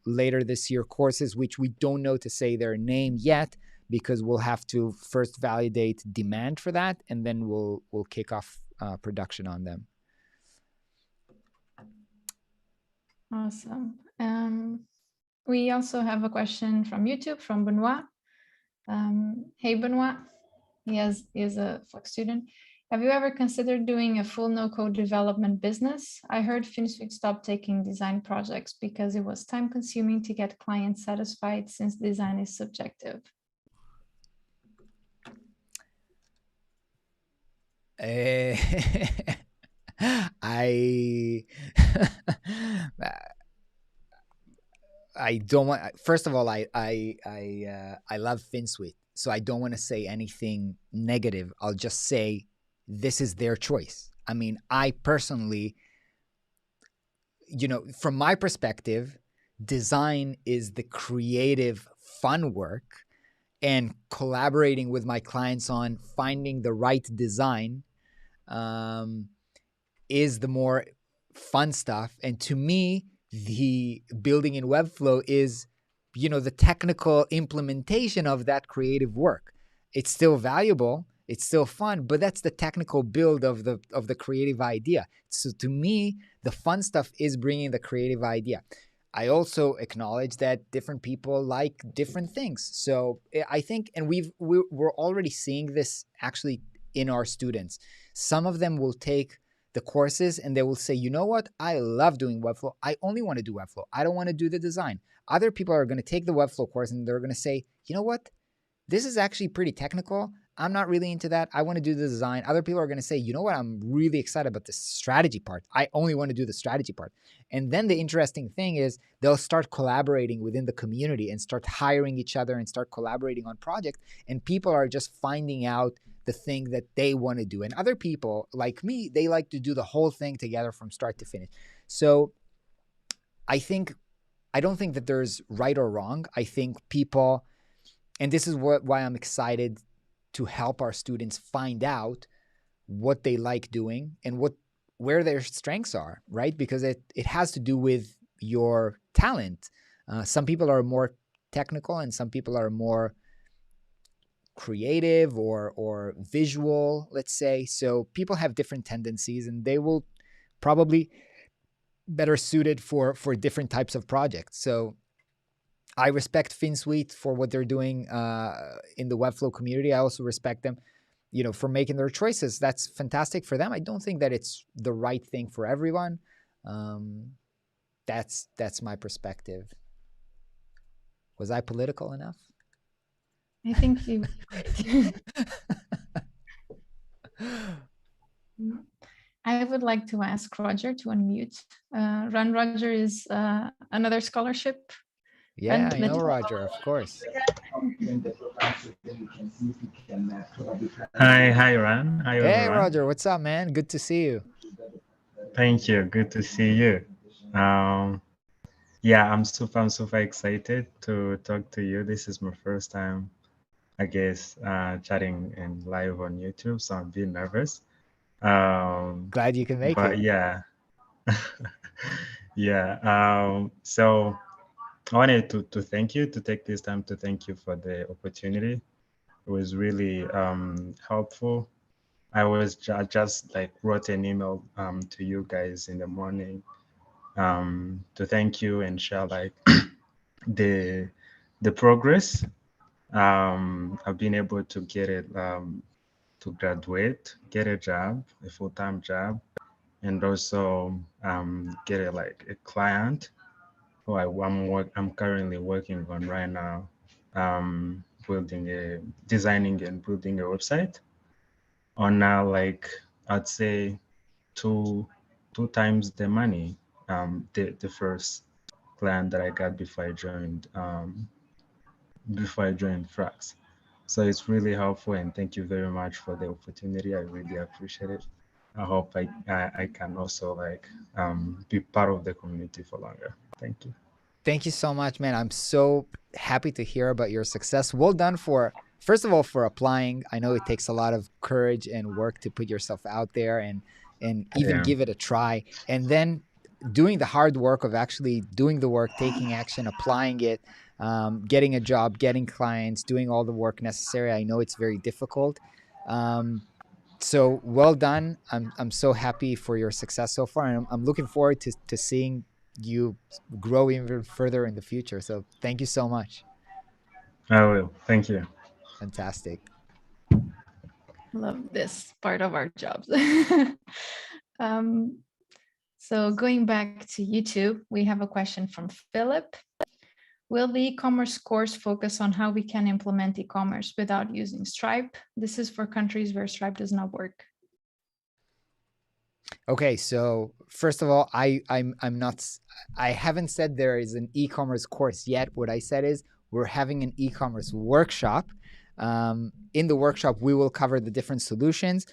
[SPEAKER 1] later this year, courses which we don't know to say their name yet, because we'll have to first validate demand for that, and then we'll kick off production on them.
[SPEAKER 2] Awesome. We also have a question from YouTube from Benoit. Hey, Benoit. He is a Flux student. Have you ever considered doing a full no-code development business? I heard FinSuite stopped taking design projects because it was time-consuming to get clients satisfied, since design is subjective.
[SPEAKER 1] I don't want. First of all, I love FinSuite, so I don't want to say anything negative. I'll just say this is their choice. I mean, I personally, from my perspective, design is the creative, fun work, and collaborating with my clients on finding the right design is the more fun stuff. And to me, the building in Webflow is, the technical implementation of that creative work. It's still valuable, it's still fun, but that's the technical build of the creative idea. So to me, the fun stuff is bringing the creative idea. I also acknowledge that different people like different things. So I think, and we're already seeing this actually in our students. Some of them will take the courses and they will say, you know what? I love doing Webflow. I only want to do Webflow. I don't want to do the design. Other people are going to take the Webflow course and they're going to say, you know what? This is actually pretty technical. I'm not really into that. I want to do the design. Other people are going to say, you know what? I'm really excited about the strategy part. I only want to do the strategy part. And then the interesting thing is they'll start collaborating within the community and start hiring each other and start collaborating on projects. And people are just finding out the thing that they want to do. And other people like me, they like to do the whole thing together from start to finish. So I don't think that there's right or wrong. I think people, and this is why I'm excited to help our students find out what they like doing and where their strengths are, right? Because it has to do with your talent. Some people are more technical and some people are more creative or visual, let's say. So people have different tendencies and they will probably better suited for different types of projects. So I respect FinSuite for what they're doing in the Webflow community. I also respect them, for making their choices. That's fantastic for them. I don't think that it's the right thing for everyone. That's my perspective. Was I political enough?
[SPEAKER 2] I think you. I would like to ask Roger to unmute. Run Roger is another scholarship.
[SPEAKER 1] Yeah, I know Roger, of course.
[SPEAKER 5] Hi, Ran. Hi,
[SPEAKER 1] hey,
[SPEAKER 5] everyone.
[SPEAKER 1] Roger, what's up, man? Good to see you.
[SPEAKER 5] Thank you. Good to see you. Yeah, I'm super excited to talk to you. This is my first time, I guess, chatting and live on YouTube, so I'm a bit nervous.
[SPEAKER 1] Glad you can make it.
[SPEAKER 5] But yeah, yeah. So I wanted to thank you, to take this time to thank you for the opportunity. It was really helpful. I was just like wrote an email to you guys in the morning to thank you and share like the progress. I've been able to get it to graduate, get a job, a full-time job, and also get a client who I'm currently working on right now, designing and building a website. are now like, I'd say two times the money, the first client that I got before I joined Flux. So it's really helpful, and thank you very much for the opportunity. I really appreciate it. I hope I can also like be part of the community for longer. Thank you.
[SPEAKER 1] Thank you so much, man. I'm so happy to hear about your success. Well done for, first of all, for applying. I know it takes a lot of courage and work to put yourself out there and even
[SPEAKER 5] Yeah.
[SPEAKER 1] give it a try. And then doing the hard work of actually doing the work, taking action, applying it, getting a job, getting clients, doing all the work necessary. I know it's very difficult. So well done. I'm so happy for your success so far, and I'm looking forward to seeing you grow even further in the future. So thank you so much.
[SPEAKER 5] I will. Thank you.
[SPEAKER 1] Fantastic.
[SPEAKER 2] Love this part of our jobs. So going back to YouTube, we have a question from Philip. Will the e-commerce course focus on how we can implement e-commerce without using Stripe? This is for countries where Stripe does not work.
[SPEAKER 1] Okay, so first of all, I haven't said there is an e-commerce course yet. What I said is we're having an e-commerce workshop. In the workshop, we will cover the different solutions.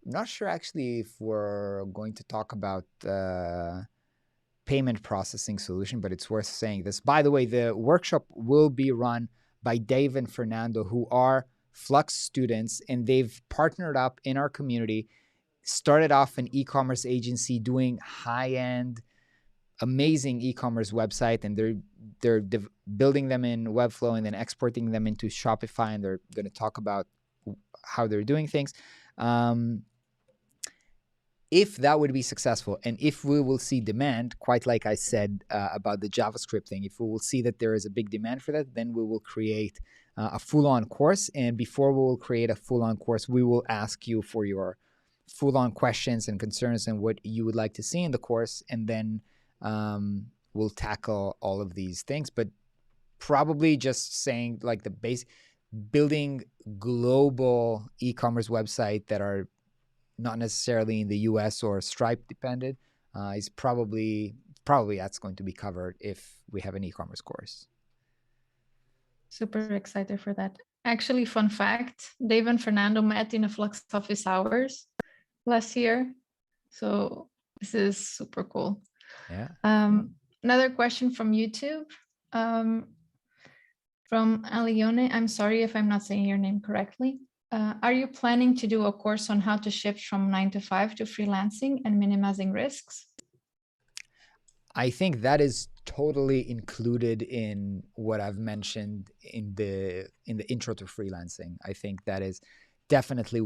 [SPEAKER 1] I'm not sure actually if we're going to talk about payment processing solution, but it's worth saying this. By the way, the workshop will be run by Dave and Fernando, who are Flux students, and they've partnered up in our community, started off an e-commerce agency doing high-end, amazing e-commerce website, and they're building them in Webflow and then exporting them into Shopify, and they're going to talk about how they're doing things. If that would be successful, and if we will see demand, quite like I said about the JavaScript thing, if we will see that there is a big demand for that, then we will create a full-on course. And before we will create a full-on course, we will ask you for your full-on questions and concerns and what you would like to see in the course, and then we'll tackle all of these things. But probably just saying like the base, building global e-commerce website that are not necessarily in the US or Stripe dependent is probably that's going to be covered if we have an e-commerce course.
[SPEAKER 2] Super excited for that. Actually, fun fact, Dave and Fernando met in a Flux office hours last year. So this is super cool.
[SPEAKER 1] Yeah.
[SPEAKER 2] Another question from YouTube. From Alione. I'm sorry if I'm not saying your name correctly. Are you planning to do a course on how to shift from 9 to 5 to freelancing and minimizing risks?
[SPEAKER 1] I think that is totally included in what I've mentioned in the intro to freelancing. I think that is definitely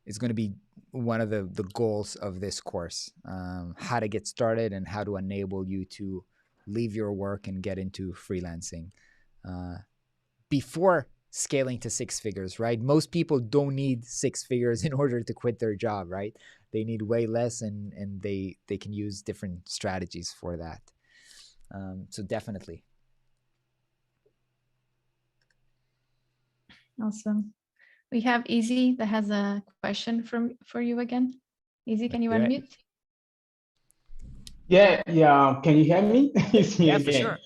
[SPEAKER 1] it's going to be one of the goals of this course, how to get started and how to enable you to leave your work and get into freelancing before scaling to 6 figures, right? Most people don't need 6 figures in order to quit their job, right? They need way less, and they can use different strategies for that. So definitely.
[SPEAKER 2] Awesome. We have Easy that has a question for you again. Easy, can you unmute?
[SPEAKER 6] Yeah. Can you hear me? It's me again. For sure.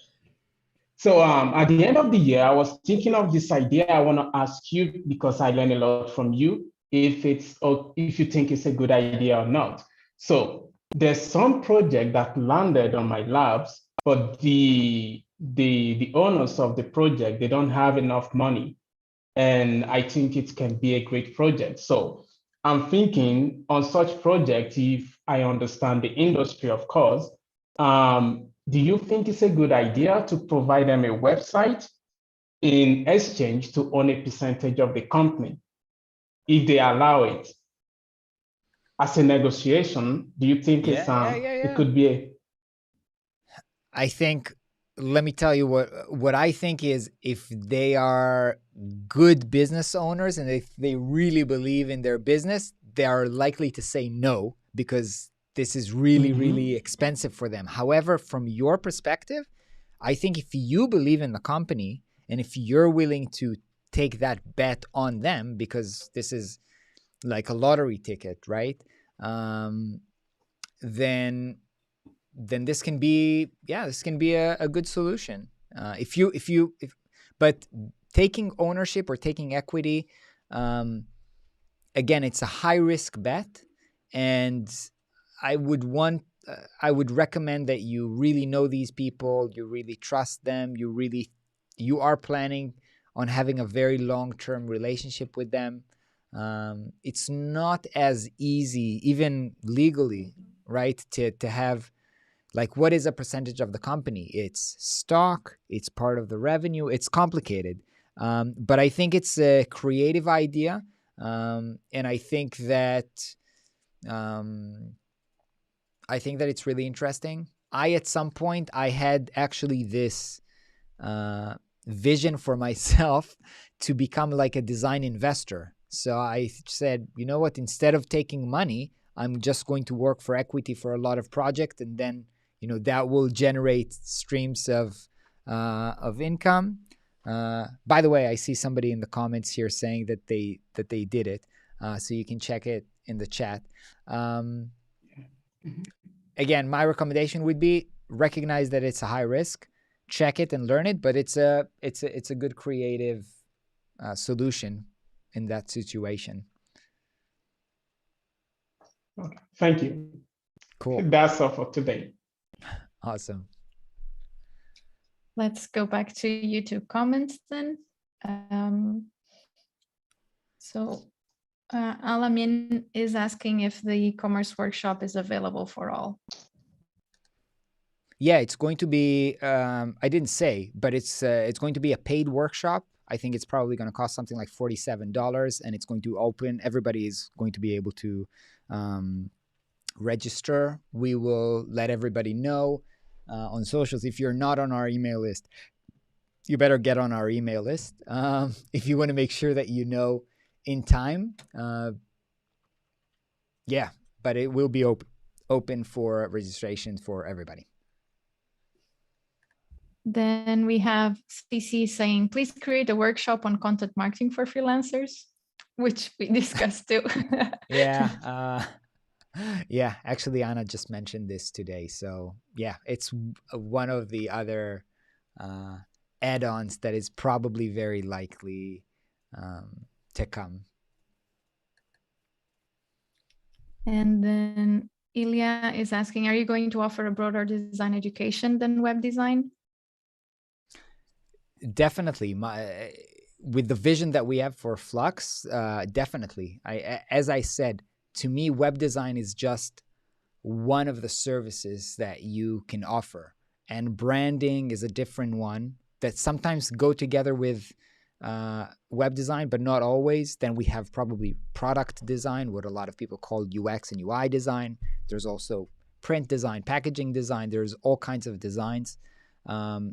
[SPEAKER 6] So at the end of the year, I was thinking of this idea. I want to ask you, because I learned a lot from you, if you think it's a good idea or not. So there's some project that landed on my labs, but the owners of the project, they don't have enough money. And I think it can be a great project. So I'm thinking on such project, if I understand the industry, of course, do you think it's a good idea to provide them a website in exchange to own a percentage of the company, if they allow it as a negotiation? Do you think it could be a...
[SPEAKER 1] I think, let me tell you what I think is, if they are good business owners and if they really believe in their business, they are likely to say no, because this is really, really expensive for them. However, from your perspective, I think if you believe in the company and if you're willing to take that bet on them, because this is like a lottery ticket, right? Then this can be a good solution. But taking ownership or taking equity, again, it's a high risk bet, and I would recommend that you really know these people, you really trust them, you are planning on having a very long-term relationship with them. It's not as easy, even legally, right, to have, like, what is a percentage of the company? It's stock, it's part of the revenue, it's complicated. But I think it's a creative idea, and I think that it's really interesting. At some point, I had actually this vision for myself to become like a design investor. So I said, you know what, instead of taking money, I'm just going to work for equity for a lot of projects, and then, that will generate streams of income. By the way, I see somebody in the comments here saying that they did it. So you can check it in the chat. Again, my recommendation would be recognize that it's a high risk, check it and learn it, but it's a good creative solution in that situation.
[SPEAKER 6] Okay. Thank you.
[SPEAKER 1] Cool.
[SPEAKER 6] That's all for today.
[SPEAKER 1] Awesome.
[SPEAKER 2] Let's go back to YouTube comments then. Alamin is asking if the e-commerce workshop is available for all.
[SPEAKER 1] Yeah, it's going to be, I didn't say, but it's going to be a paid workshop. I think it's probably going to cost something like $47, and it's going to open. Everybody is going to be able to register. We will let everybody know on socials. If you're not on our email list, you better get on our email list if you want to make sure that you know in time. Yeah, but it will be open for registration for everybody.
[SPEAKER 2] Then we have CC saying, please create a workshop on content marketing for freelancers, which we discussed too.
[SPEAKER 1] Yeah. Yeah, actually, Anna just mentioned this today. So yeah, it's one of the other add-ons that is probably very likely to come.
[SPEAKER 2] And then Ilya is asking, are you going to offer a broader design education than web design?
[SPEAKER 1] Definitely. With the vision that we have for Flux, definitely. As I said, to me, web design is just one of the services that you can offer. And branding is a different one that sometimes go together with web design, but not always. Then we have probably product design, what a lot of people call UX and UI design. There's also print design, packaging design. There's all kinds of designs.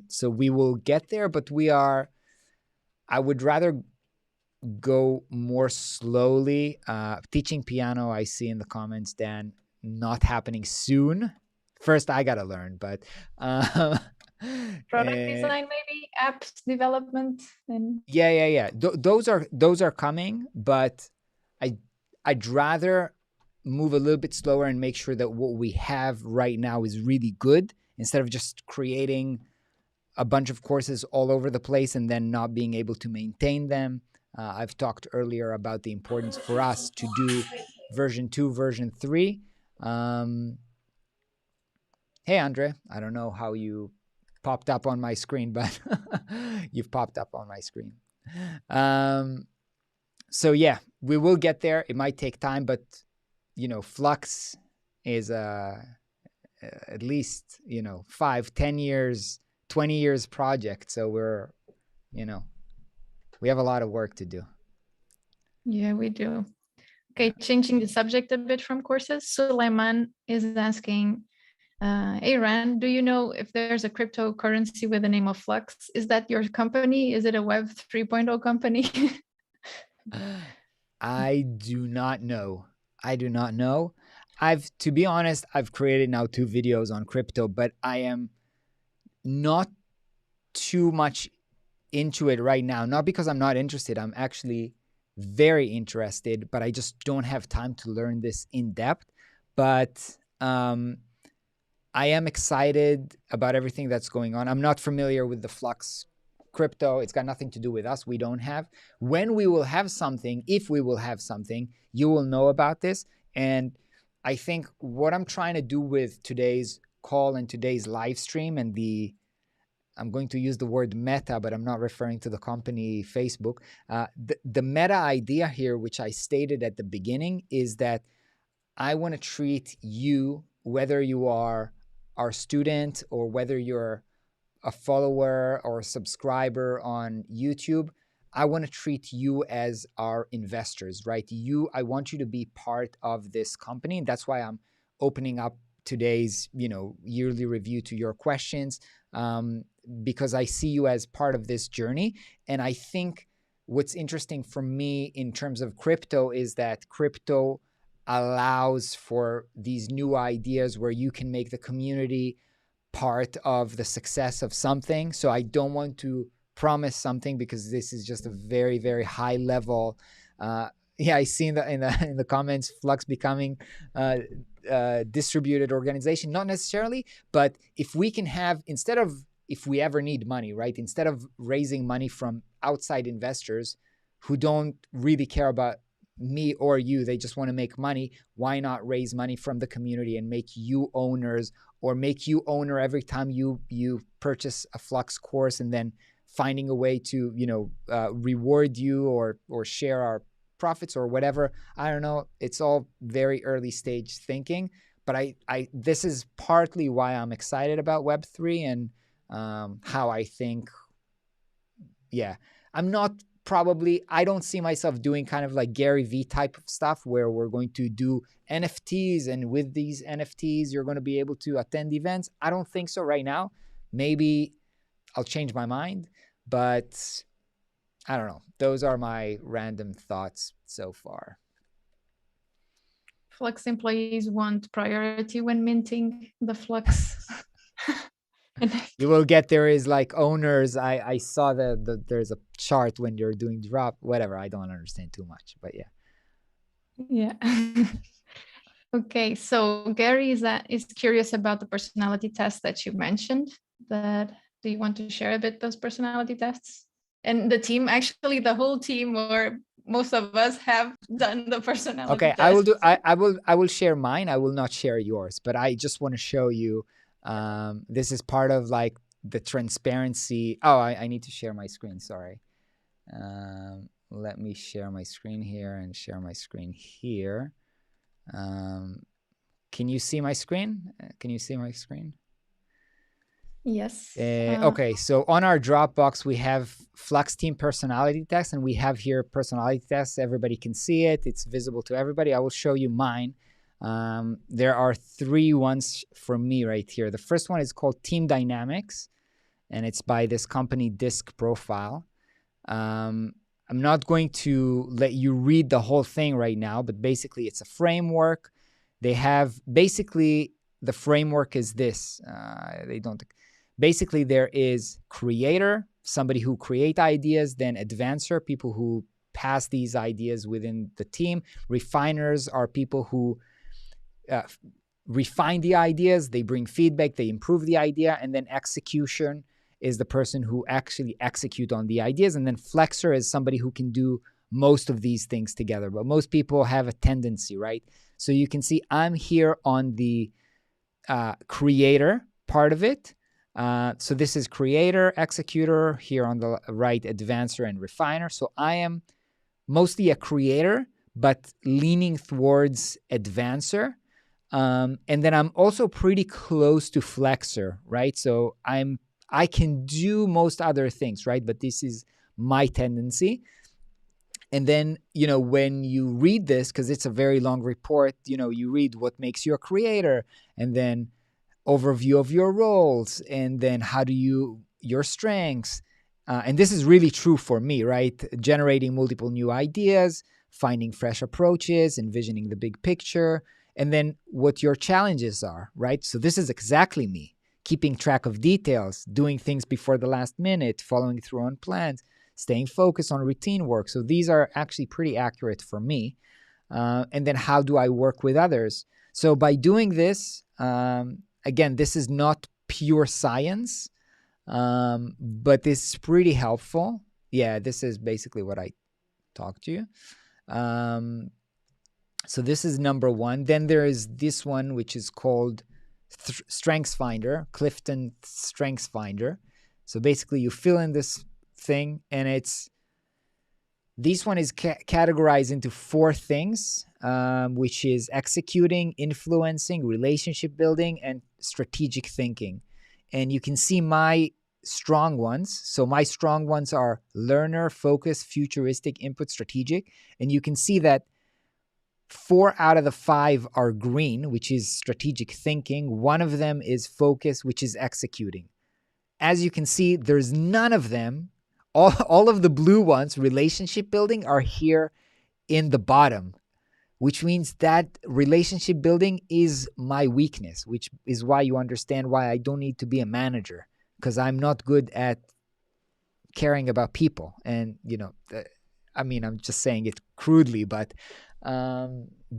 [SPEAKER 1] So we will get there, but I would rather go more slowly. Teaching piano, I see in the comments, Dan, not happening soon. First, I got to learn, but
[SPEAKER 2] product design, maybe apps development. And
[SPEAKER 1] yeah. Those are coming, but I'd rather move a little bit slower and make sure that what we have right now is really good, instead of just creating a bunch of courses all over the place and then not being able to maintain them. I've talked earlier about the importance for us to do version 2, version 3. Hey, Andre, I don't know how you popped up on my screen, but you've popped up on my screen. So yeah, we will get there. It might take time, but Flux is at least 5, 10 years, 20 years project. So we have a lot of work to do.
[SPEAKER 2] Yeah, we do. Okay, changing the subject a bit from courses. Suleiman is asking, hey, Ran, do you know if there's a cryptocurrency with the name of Flux? Is that your company? Is it a Web 3.0 company?
[SPEAKER 1] I do not know. To be honest, I've created now 2 videos on crypto, but I am not too much into it right now. Not because I'm not interested. I'm actually very interested, but I just don't have time to learn this in depth. But I am excited about everything that's going on. I'm not familiar with the Flux crypto. It's got nothing to do with us. We don't have. When we will have something, if we will have something, you will know about this. And I think what I'm trying to do with today's call and today's live stream and I'm going to use the word meta, but I'm not referring to the company Facebook. The meta idea here, which I stated at the beginning, is that I want to treat you, whether you are our student or whether you're a follower or a subscriber on YouTube, I want to treat you as our investors, right? I want you to be part of this company. And that's why I'm opening up today's, yearly review to your questions, because I see you as part of this journey. And I think what's interesting for me in terms of crypto is that crypto allows for these new ideas where you can make the community part of the success of something. So I don't want to promise something because this is just a very, very high level. I see in the comments Flux becoming a distributed organization, not necessarily, but if we can have, if we ever need money, right? Instead of raising money from outside investors who don't really care about me or you, they just want to make money. Why not raise money from the community and make you owners, or make you owner every time you purchase a Flux course, and then finding a way to reward you or share our profits or whatever. I don't know. It's all very early stage thinking, but I this is partly why I'm excited about Web3 and how I think. Yeah, I don't see myself doing kind of like Gary V type of stuff where we're going to do NFTs, and with these NFTs, you're going to be able to attend events. I don't think so right now. Maybe I'll change my mind, but I don't know. Those are my random thoughts so far.
[SPEAKER 2] Flux employees want priority when minting the Flux.
[SPEAKER 1] You will get, there is like owners. I saw there's a chart when you're doing drop, whatever. I don't understand too much, but yeah.
[SPEAKER 2] Yeah. Okay, so Gary is curious about the personality test that you mentioned. Do you want to share a bit those personality tests? And the team, actually, the whole team, or most of us, have done the personality test.
[SPEAKER 1] Okay, I will share mine. I will not share yours, but I just want to show you. This is part of like the transparency. Oh, I need to share my screen. Sorry. Let me share my screen here and share my screen here. Can you see my screen? Can you see my screen?
[SPEAKER 2] Yes.
[SPEAKER 1] Okay, so on our Dropbox, we have Flux team personality test, and we have here personality tests. Everybody can see it. It's visible to everybody. I will show you mine. There are 3 ones for me right here. The first one is called Team Dynamics, and it's by this company Disc Profile. I'm not going to let you read the whole thing right now, but basically it's a framework. They have, basically the framework is this. Basically there is creator, somebody who create ideas, then advancer, people who pass these ideas within the team. Refiners are people who refine the ideas, they bring feedback, they improve the idea, and then execution is the person who actually execute on the ideas, and then flexor is somebody who can do most of these things together. But most people have a tendency, right? So you can see I'm here on the creator part of it. So this is creator, executor, here on the right, advancer and refiner. So I am mostly a creator, but leaning towards advancer. And then I'm also pretty close to flexor, right? So I can do most other things, right? But this is my tendency. And then, when you read this, because it's a very long report, you read what makes you a creator, and then overview of your roles, and then your strengths. And this is really true for me, right? Generating multiple new ideas, finding fresh approaches, envisioning the big picture, and then what your challenges are, right? So this is exactly me. Keeping track of details, doing things before the last minute, following through on plans, staying focused on routine work. So these are actually pretty accurate for me. And then how do I work with others? So by doing this, again, this is not pure science, but this is pretty helpful. Yeah, this is basically what I talked to you. So this is number one. Then there is this one, which is called Strengths Finder, Clifton Strengths Finder. So basically you fill in this thing, and this one is categorized into 4 things, which is executing, influencing, relationship building, and strategic thinking. And you can see my strong ones. So my strong ones are learner, focus, futuristic, input, strategic. And you can see that 4 out of the 5 are green, which is strategic thinking. 1 of them is focus, which is executing. As you can see, there's none of them. All of the blue ones, relationship building, are here in the bottom, which means that relationship building is my weakness, which is why you understand why I don't need to be a manager, because I'm not good at caring about people. And, I'm just saying it crudely, but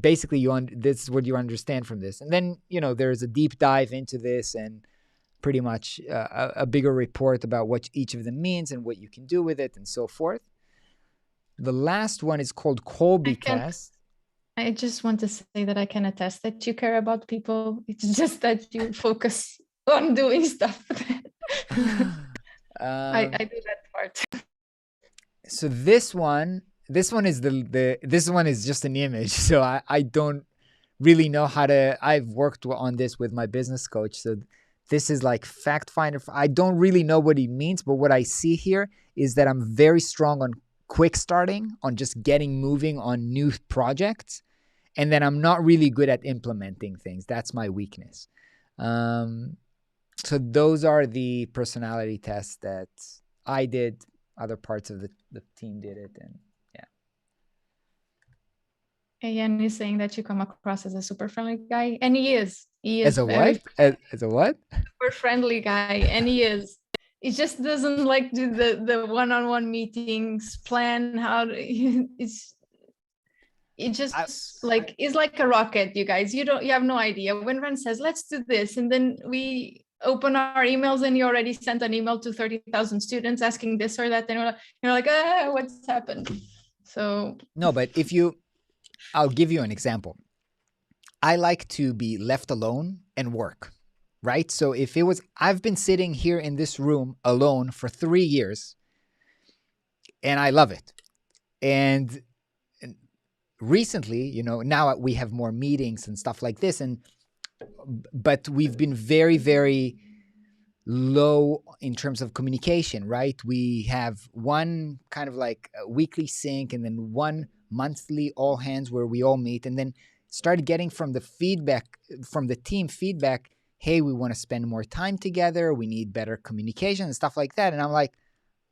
[SPEAKER 1] basically this is what you understand from this. And then, there's a deep dive into this and pretty much a bigger report about what each of them means and what you can do with it and so forth. The last one is called Colby test.
[SPEAKER 2] I just want to say that I can attest that you care about people. It's just that you focus on doing stuff. I do that part.
[SPEAKER 1] So this one is this one is just an image. So I don't really know how to. I've worked on this with my business coach. So this is like fact finder. I don't really know what it means, but what I see here is that I'm very strong on quick starting, on just getting moving on new projects. And then I'm not really good at implementing things. That's my weakness. So those are the personality tests that I did. Other parts of the team did it. And
[SPEAKER 2] Ian is saying that you come across as a super friendly guy. And he is.
[SPEAKER 1] As a what? As a what?
[SPEAKER 2] Super friendly guy. And he is. He just doesn't like do the one-on-one meetings, plan how to, it's like a rocket, you guys. You have no idea. When Ren says, let's do this, and then we open our emails and you already sent an email to 30,000 students asking this or that, and you're like, what's happened? So
[SPEAKER 1] no, but I'll give you an example. I like to be left alone and work, right? So if it was, I've been sitting here in this room alone for 3 years and I love it. And recently, now we have more meetings and stuff like this, but we've been very, very low in terms of communication, right? We have one kind of like a weekly sync and then one monthly all hands where we all meet, and then started getting from the team feedback, hey, we want to spend more time together, we need better communication and stuff like that. And I'm like,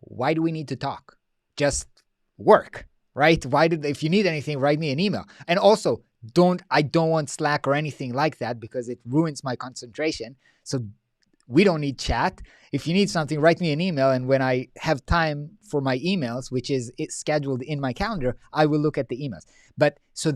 [SPEAKER 1] why do we need to talk? Just work, right? If you need anything, write me an email. And also, I don't want Slack or anything like that because it ruins my concentration. So we don't need chat. If you need something, write me an email. And when I have time for my emails, which is scheduled in my calendar, I will look at the emails. But so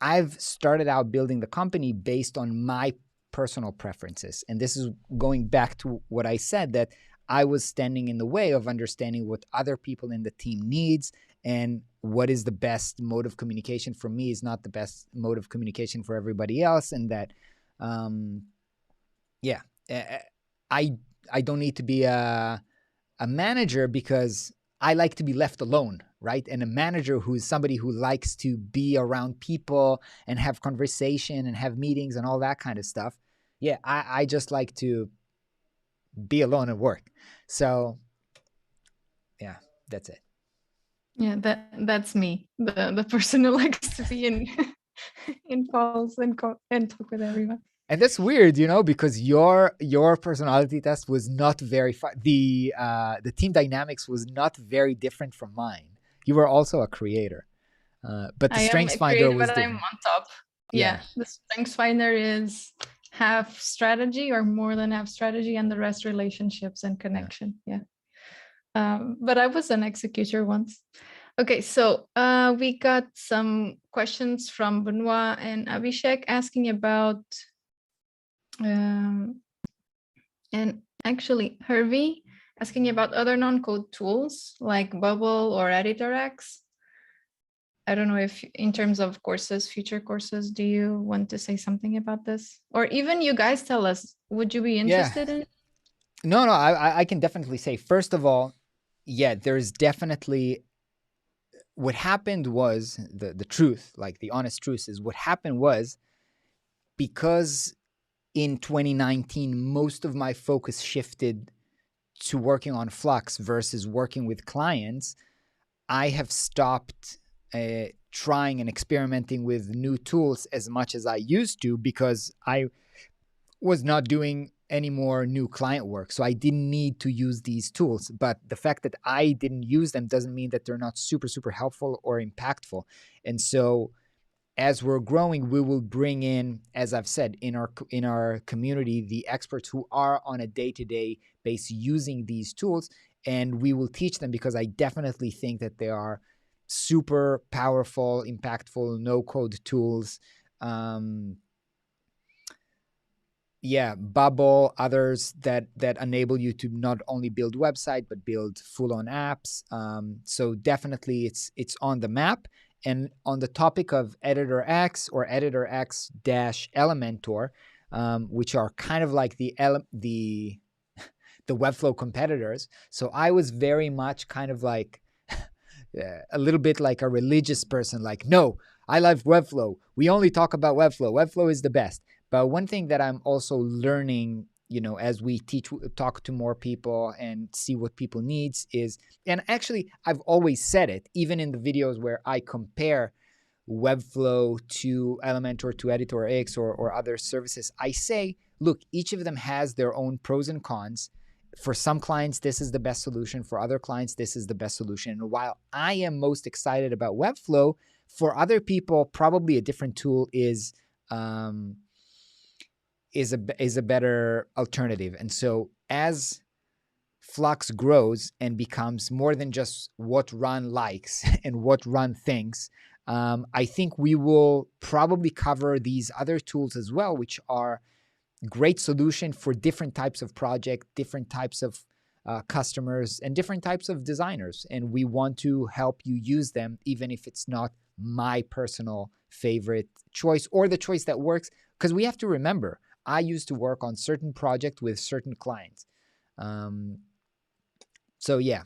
[SPEAKER 1] I've started out building the company based on my personal preferences. And this is going back to what I said, that I was standing in the way of understanding what other people in the team needs, and what is the best mode of communication for me is not the best mode of communication for everybody else. And that, I don't need to be a manager because I like to be left alone, right? And a manager who is somebody who likes to be around people and have conversation and have meetings and all that kind of stuff. Yeah, I just like to be alone and work. So yeah, that's it.
[SPEAKER 2] Yeah, that's me, the person who likes to be in calls and talk with everyone.
[SPEAKER 1] And that's weird, because your personality test was not very the team dynamics was not very different from mine. You were also a creator, but the Strengths Finder was different.
[SPEAKER 2] I'm on top. Yeah, the Strengths Finder is half strategy or more than half strategy, and the rest relationships and connection. Yeah. but I was an executor once. Okay, so we got some questions from Benoit and Abhishek asking about, and actually Hervey asking about other non-code tools like Bubble or EditorX. I don't know if in terms of courses, future courses, do you want to say something about this? Or even you guys tell us, would you be interested in it?
[SPEAKER 1] No, I can definitely say, first of all, yeah, there's definitely, what happened was, the truth, like the honest truth is, what happened was, because in 2019, most of my focus shifted to working on Flux versus working with clients, I have stopped trying and experimenting with new tools as much as I used to, because I was not doing any more new client work. So I didn't need to use these tools. But the fact that I didn't use them doesn't mean that they're not super, super helpful or impactful. And so as we're growing, we will bring in, as I've said, in our community, the experts who are on a day-to-day basis using these tools, and we will teach them, because I definitely think that they are super powerful, impactful, no-code tools. Bubble, others that enable you to not only build website but build full-on apps. So definitely, it's on the map. And on the topic of EditorX or EditorX-Elementor, which are kind of like the Webflow competitors. So I was very much kind of like a little bit like a religious person, like, no, I love Webflow. We only talk about Webflow. Webflow is the best. But one thing that I'm also learning, as we talk to more people and see what people needs is, and actually I've always said it, even in the videos where I compare Webflow to Elementor, to EditorX or other services, I say, look, each of them has their own pros and cons. For some clients, this is the best solution. For other clients, this is the best solution. And while I am most excited about Webflow, for other people, probably a different tool is a better alternative. And so as Flux grows and becomes more than just what Ron likes and what Ron thinks, I think we will probably cover these other tools as well, which are great solution for different types of project, different types of customers, and different types of designers. And we want to help you use them, even if it's not my personal favorite choice or the choice that works. Because we have to remember, I used to work on certain projects with certain clients. So yeah,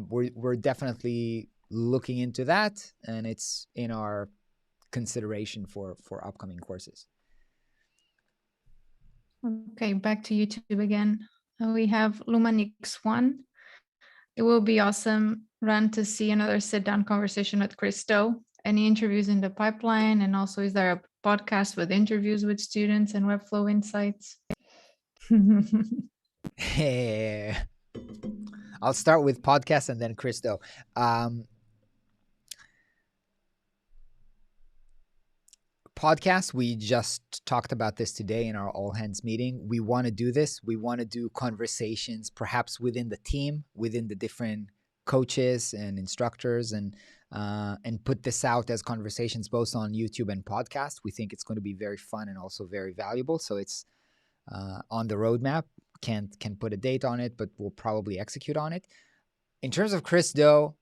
[SPEAKER 1] we're definitely looking into that, and it's in our consideration for upcoming courses.
[SPEAKER 2] Okay, back to YouTube again. We have Lumanix1. It will be awesome, Ron, to see another sit-down conversation with Christo. Any interviews in the pipeline? And also, is there a podcast with interviews with students and Webflow insights?
[SPEAKER 1] I'll start with podcast and then Christo. Podcast, we just talked about this today in our all hands meeting. We want to do this. We want to do conversations, perhaps within the team, within the different coaches and instructors, and put this out as conversations both on YouTube and podcast. We think it's going to be very fun and also very valuable. So it's on the roadmap. Can't put a date on it, but we'll probably execute on it. In terms of Christo,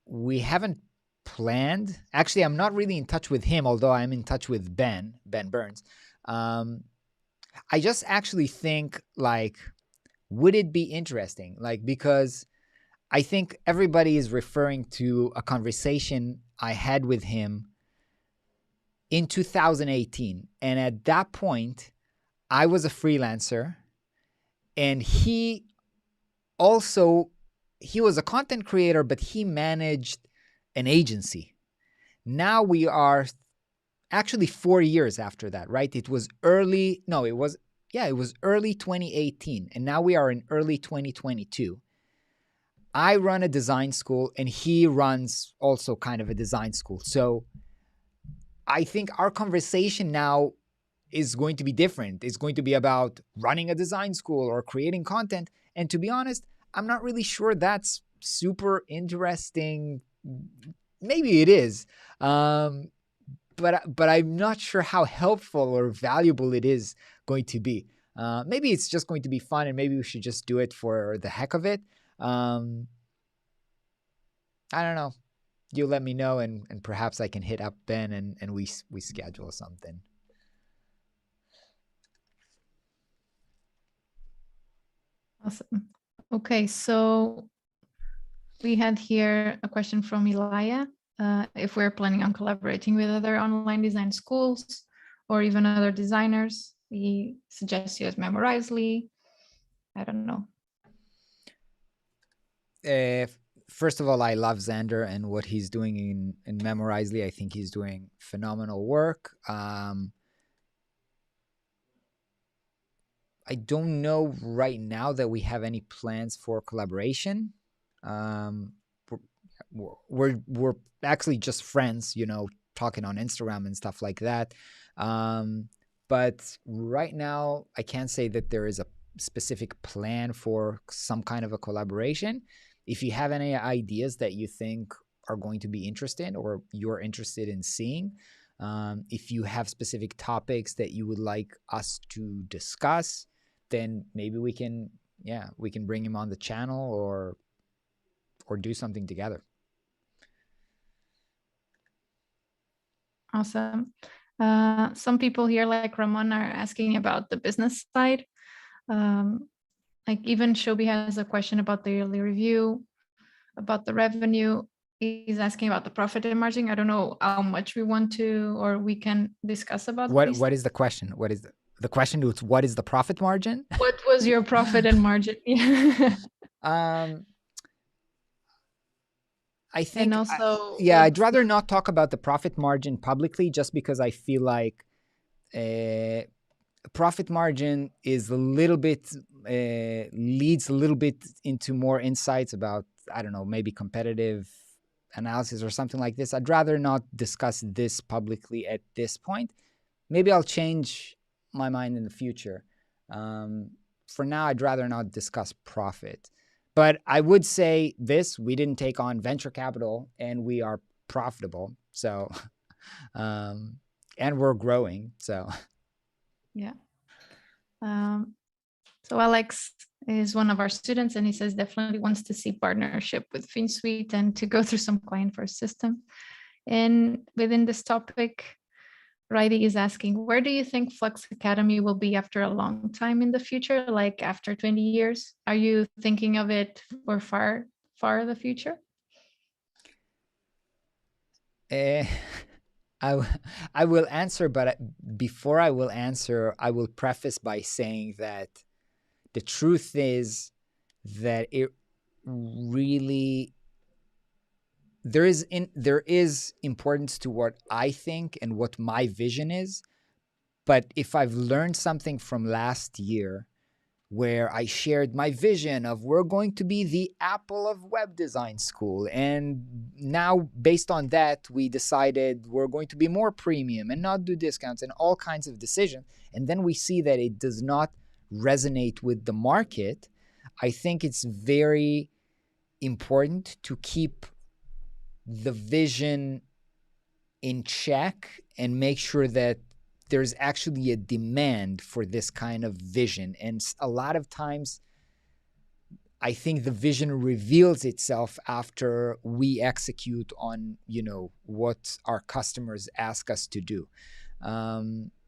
[SPEAKER 1] we haven't planned. Actually, I'm not really in touch with him, although I'm in touch with Ben Burns. I just actually think, like, would it be interesting? Like, because I think everybody is referring to a conversation I had with him in 2018. And at that point, I was a freelancer, and he was a content creator, but he managed an agency. Now we are actually 4 years after that, right? It was early 2018, and now we are in early 2022. I run a design school, and he runs also kind of a design school. So I think our conversation now is going to be different. It's going to be about running a design school or creating content. And to be honest, I'm not really sure that's super interesting. Maybe it is, but I'm not sure how helpful or valuable it is going to be. Maybe it's just going to be fun, and maybe we should just do it for the heck of it. I don't know. You let me know, and perhaps I can hit up Ben and we schedule something.
[SPEAKER 2] Awesome. Okay, so we had here a question from Elia. If we're planning on collaborating with other online design schools or even other designers, he suggests use Memorizely. I don't know.
[SPEAKER 1] First of all, I love Xander and what he's doing in Memorizely. I think he's doing phenomenal work. I don't know right now that we have any plans for collaboration. We're actually just friends, talking on Instagram and stuff like that. But right now, I can't say that there is a specific plan for some kind of a collaboration. If you have any ideas that you think are going to be interesting or you're interested in seeing, if you have specific topics that you would like us to discuss, then maybe we can bring him on the channel or do something together.
[SPEAKER 2] Awesome. Some people here, like Ramon, are asking about the business side. Like even Shobi has a question about the yearly review, about the revenue. He's asking about the profit and margin. I don't know how much we want to or we can discuss about this.
[SPEAKER 1] What is the question? What is the question? Is what is the profit margin?
[SPEAKER 2] What was your profit and margin?
[SPEAKER 1] I think,
[SPEAKER 2] and also,
[SPEAKER 1] I'd rather not talk about the profit margin publicly, just because I feel like profit margin is a little bit leads a little bit into more insights about, I don't know, maybe competitive analysis or something like this. I'd rather not discuss this publicly at this point. Maybe I'll change my mind in the future. For now, I'd rather not discuss profit. But I would say this: we didn't take on venture capital, and we are profitable. So, and we're growing. So,
[SPEAKER 2] yeah. So Alex is one of our students, and he says definitely wants to see partnership with FinSuite and to go through some client first system. And within this topic, Raidi is asking, where do you think Flux Academy will be after a long time in the future, like after 20 years? Are you thinking of it for far the future?
[SPEAKER 1] I will answer, but before I will answer, I will preface by saying that the truth is that it really there is importance to what I think and what my vision is. But if I've learned something from last year, where I shared my vision of we're going to be the Apple of web design school, and now based on that, we decided we're going to be more premium and not do discounts and all kinds of decisions, and then we see that it does not resonate with the market, I think it's very important to keep the vision in check and make sure that there's actually a demand for this kind of vision. And a lot of times, I think the vision reveals itself after we execute on, what our customers ask us to do.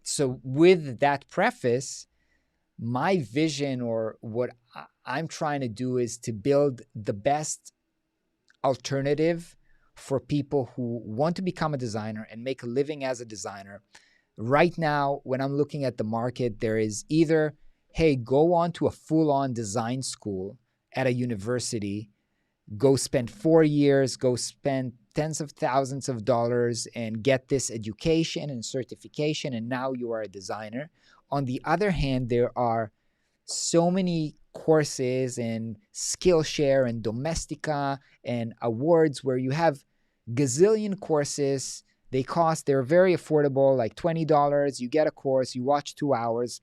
[SPEAKER 1] So with that preface, my vision, or what I'm trying to do, is to build the best alternative for people who want to become a designer and make a living as a designer. Right now, when I'm looking at the market, there is either, hey, go on to a full-on design school at a university, go spend 4 years, go spend tens of thousands of dollars and get this education and certification, and now you are a designer. On the other hand, there are so many courses and Skillshare and Domestika and awards where you have gazillion courses. They're very affordable, like $20. You get a course, you watch 2 hours,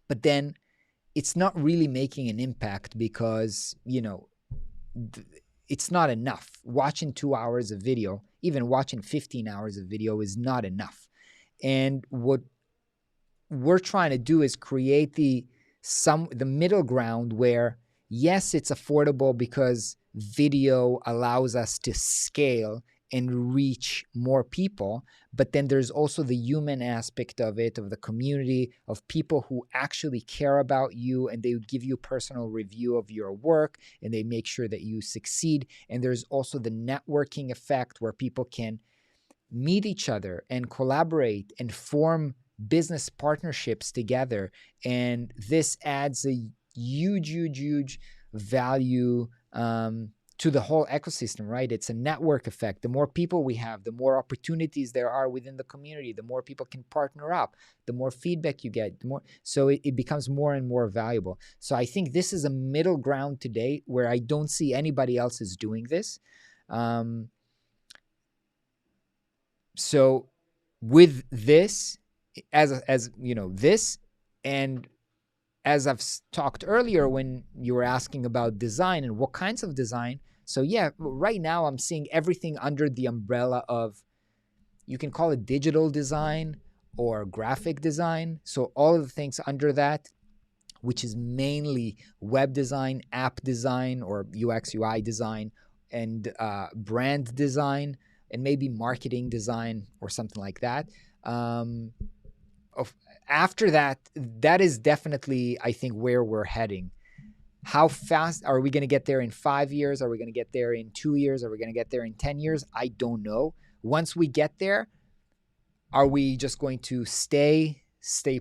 [SPEAKER 1] but then it's not really making an impact because, it's not enough. Watching 2 hours of video, even watching 15 hours of video is not enough. And what we're trying to do is create the middle ground where, yes, it's affordable because video allows us to scale and reach more people, but then there's also the human aspect of it, of the community, of people who actually care about you, and they give you personal review of your work, and they make sure that you succeed. And there's also the networking effect where people can meet each other and collaborate and form business partnerships together. And this adds a huge value to the whole ecosystem, right? It's a network effect. The more people we have, the more opportunities there are within the community, the more people can partner up, the more feedback you get, so it becomes more and more valuable. So I think this is a middle ground today where I don't see anybody else is doing this. So with this, as you know, this, and as I've talked earlier when you were asking about design and what kinds of design. So yeah, right now I'm seeing everything under the umbrella of, you can call it digital design or graphic design. So all of the things under that, which is mainly web design, app design, or UX UI design, and brand design, and maybe marketing design or something like that. After that, that is definitely, I think, where we're heading. How fast are we going to get there in 5 years? Are we going to get there in 2 years? Are we going to get there in 10 years? I don't know. Once we get there, are we just going to stay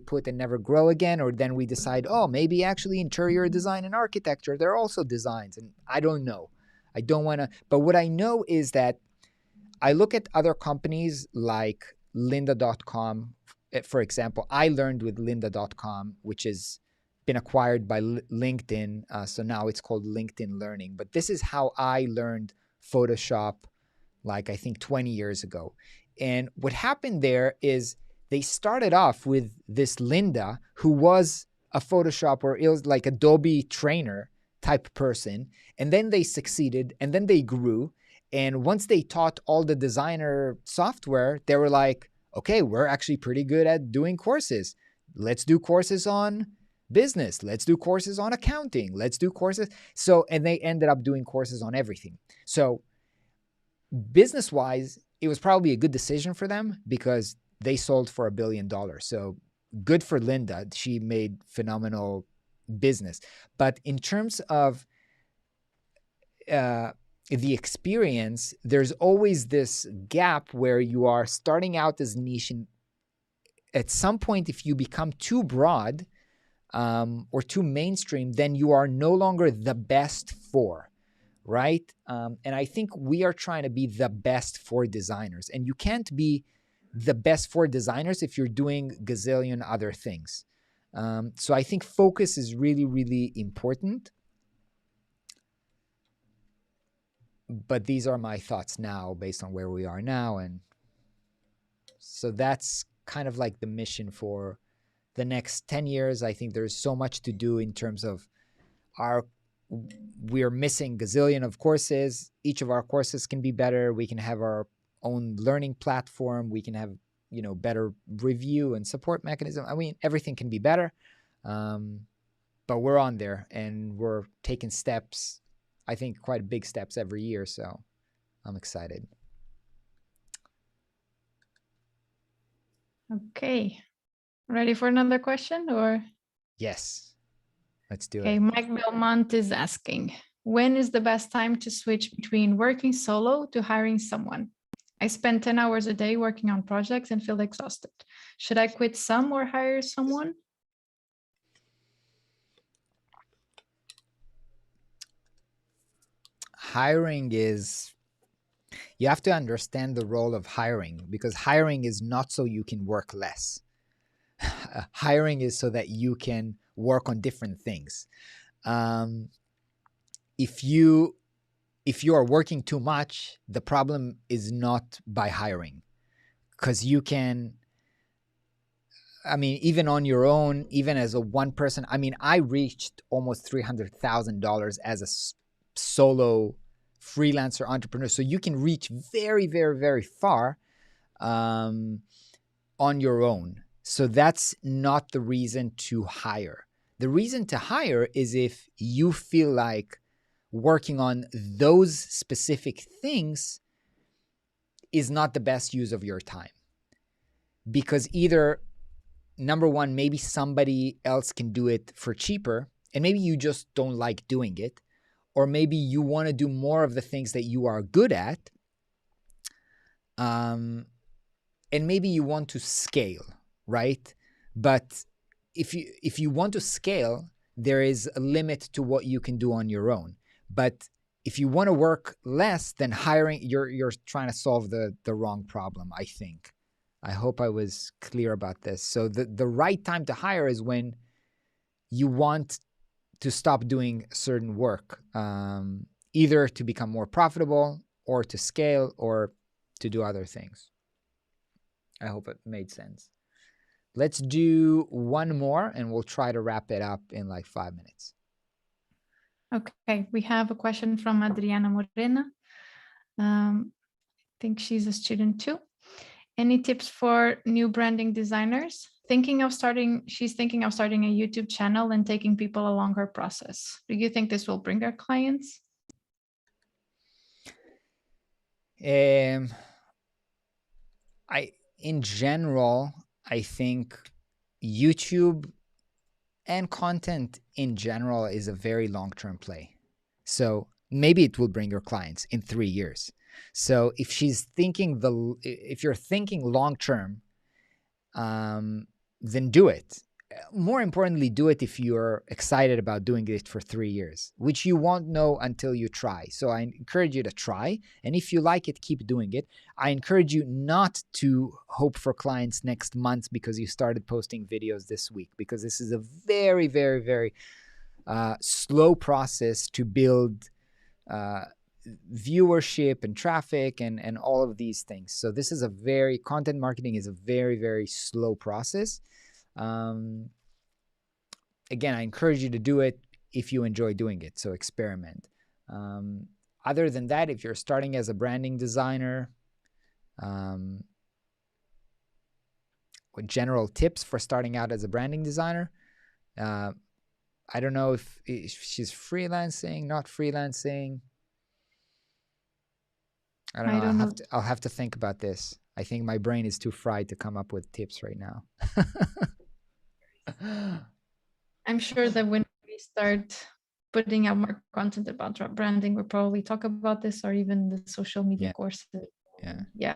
[SPEAKER 1] put and never grow again? Or then we decide, oh, maybe actually interior design and architecture, they're also designs. And I don't know. I don't want to. But what I know is that I look at other companies like lynda.com. For example, I learned with lynda.com, which has been acquired by LinkedIn. So now it's called LinkedIn Learning. But this is how I learned Photoshop, like I think 20 years ago. And what happened there is they started off with this Lynda, who was a Photoshop, or it was like Adobe trainer type person. And then they succeeded, and then they grew. And once they taught all the designer software, they were like, okay, we're actually pretty good at doing courses. Let's do courses on business. Let's do courses on accounting. Let's do courses. So, and they ended up doing courses on everything. So business-wise, it was probably a good decision for them because they sold for $1 billion. So good for Lynda. She made phenomenal business. But in terms of the experience, there's always this gap where you are starting out as niche, and at some point, if you become too broad or too mainstream, then you are no longer the best for, right? And I think we are trying to be the best for designers, and you can't be the best for designers if you're doing gazillion other things. So I think focus is really, really important. But these are my thoughts now based on where we are now. And so that's kind of like the mission for the next 10 years. I think there's so much to do in terms of we're missing gazillion of courses. Each of our courses can be better. We can have our own learning platform. We can have, better review and support mechanism. I mean, everything can be better. But we're on there, and we're taking steps, I think quite big steps every year. So I'm excited.
[SPEAKER 2] Okay. Ready for another question, or?
[SPEAKER 1] Yes, let's do it.
[SPEAKER 2] Okay, Mike Belmont is asking, when is the best time to switch between working solo to hiring someone? I spend 10 hours a day working on projects and feel exhausted. Should I quit some or hire someone?
[SPEAKER 1] Hiring is, you have to understand the role of hiring, because hiring is not so you can work less. Hiring is so that you can work on different things. If you are working too much, the problem is not by hiring, because you can I mean, even on your own, even as a one person, I mean, I reached almost $300,000 as a solo freelancer entrepreneur. So you can reach very, very, very far on your own. So that's not the reason to hire. The reason to hire is if you feel like working on those specific things is not the best use of your time. Because either, number one, maybe somebody else can do it for cheaper, and maybe you just don't like doing it, or maybe you want to do more of the things that you are good at, and maybe you want to scale, right? But if you want to scale, there is a limit to what you can do on your own. But if you want to work less, then hiring, you're trying to solve the wrong problem, I think. I hope I was clear about this. So the right time to hire is when you want to stop doing certain work, either to become more profitable or to scale or to do other things. I hope it made sense. Let's do one more and we'll try to wrap it up in like 5 minutes.
[SPEAKER 2] Okay, we have a question from Adriana Morena. I think she's a student too. Any tips for new branding designers? She's thinking of starting a YouTube channel and taking people along her process. Do you think this will bring her clients?
[SPEAKER 1] In general, I think YouTube and content in general is a very long-term play. So maybe it will bring your clients in 3 years. So if you're thinking long-term, then do it. More importantly, do it if you're excited about doing it for 3 years, which you won't know until you try. So I encourage you to try. And if you like it, keep doing it. I encourage you not to hope for clients next month because you started posting videos this week, because this is a very, very, very slow process to build viewership and traffic and all of these things. So this is content marketing is a very, very slow process. Again, I encourage you to do it if you enjoy doing it. So experiment. Other than that, if you're starting as a branding designer, what general tips for starting out as a branding designer? I don't know if she's freelancing, not freelancing. I don't know. I'll have to think about this. I think my brain is too fried to come up with tips right now.
[SPEAKER 2] I'm sure that when we start putting out more content about branding, we'll probably talk about this, or even the social media courses. Yeah.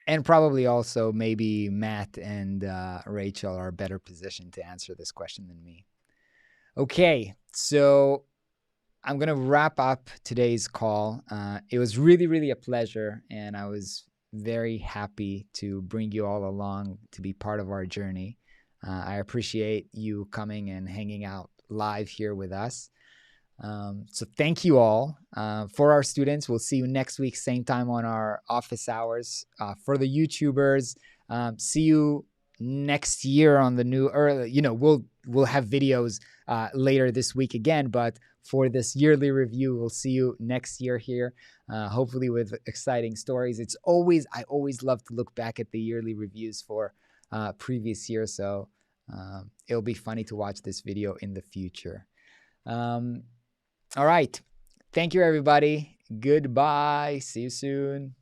[SPEAKER 1] And probably also maybe Matt and Rachel are better positioned to answer this question than me. Okay, so I'm going to wrap up today's call. It was really, really a pleasure, and I was very happy to bring you all along to be part of our journey. I appreciate you coming and hanging out live here with us. So thank you all. For our students, we'll see you next week, same time on our office hours. For the YouTubers, see you next year on the new, we'll have videos later this week again, but for this yearly review, we'll see you next year here, hopefully with exciting stories. I always love to look back at the yearly reviews for previous years, so it'll be funny to watch this video in the future. All right. Thank you, everybody. Goodbye. See you soon.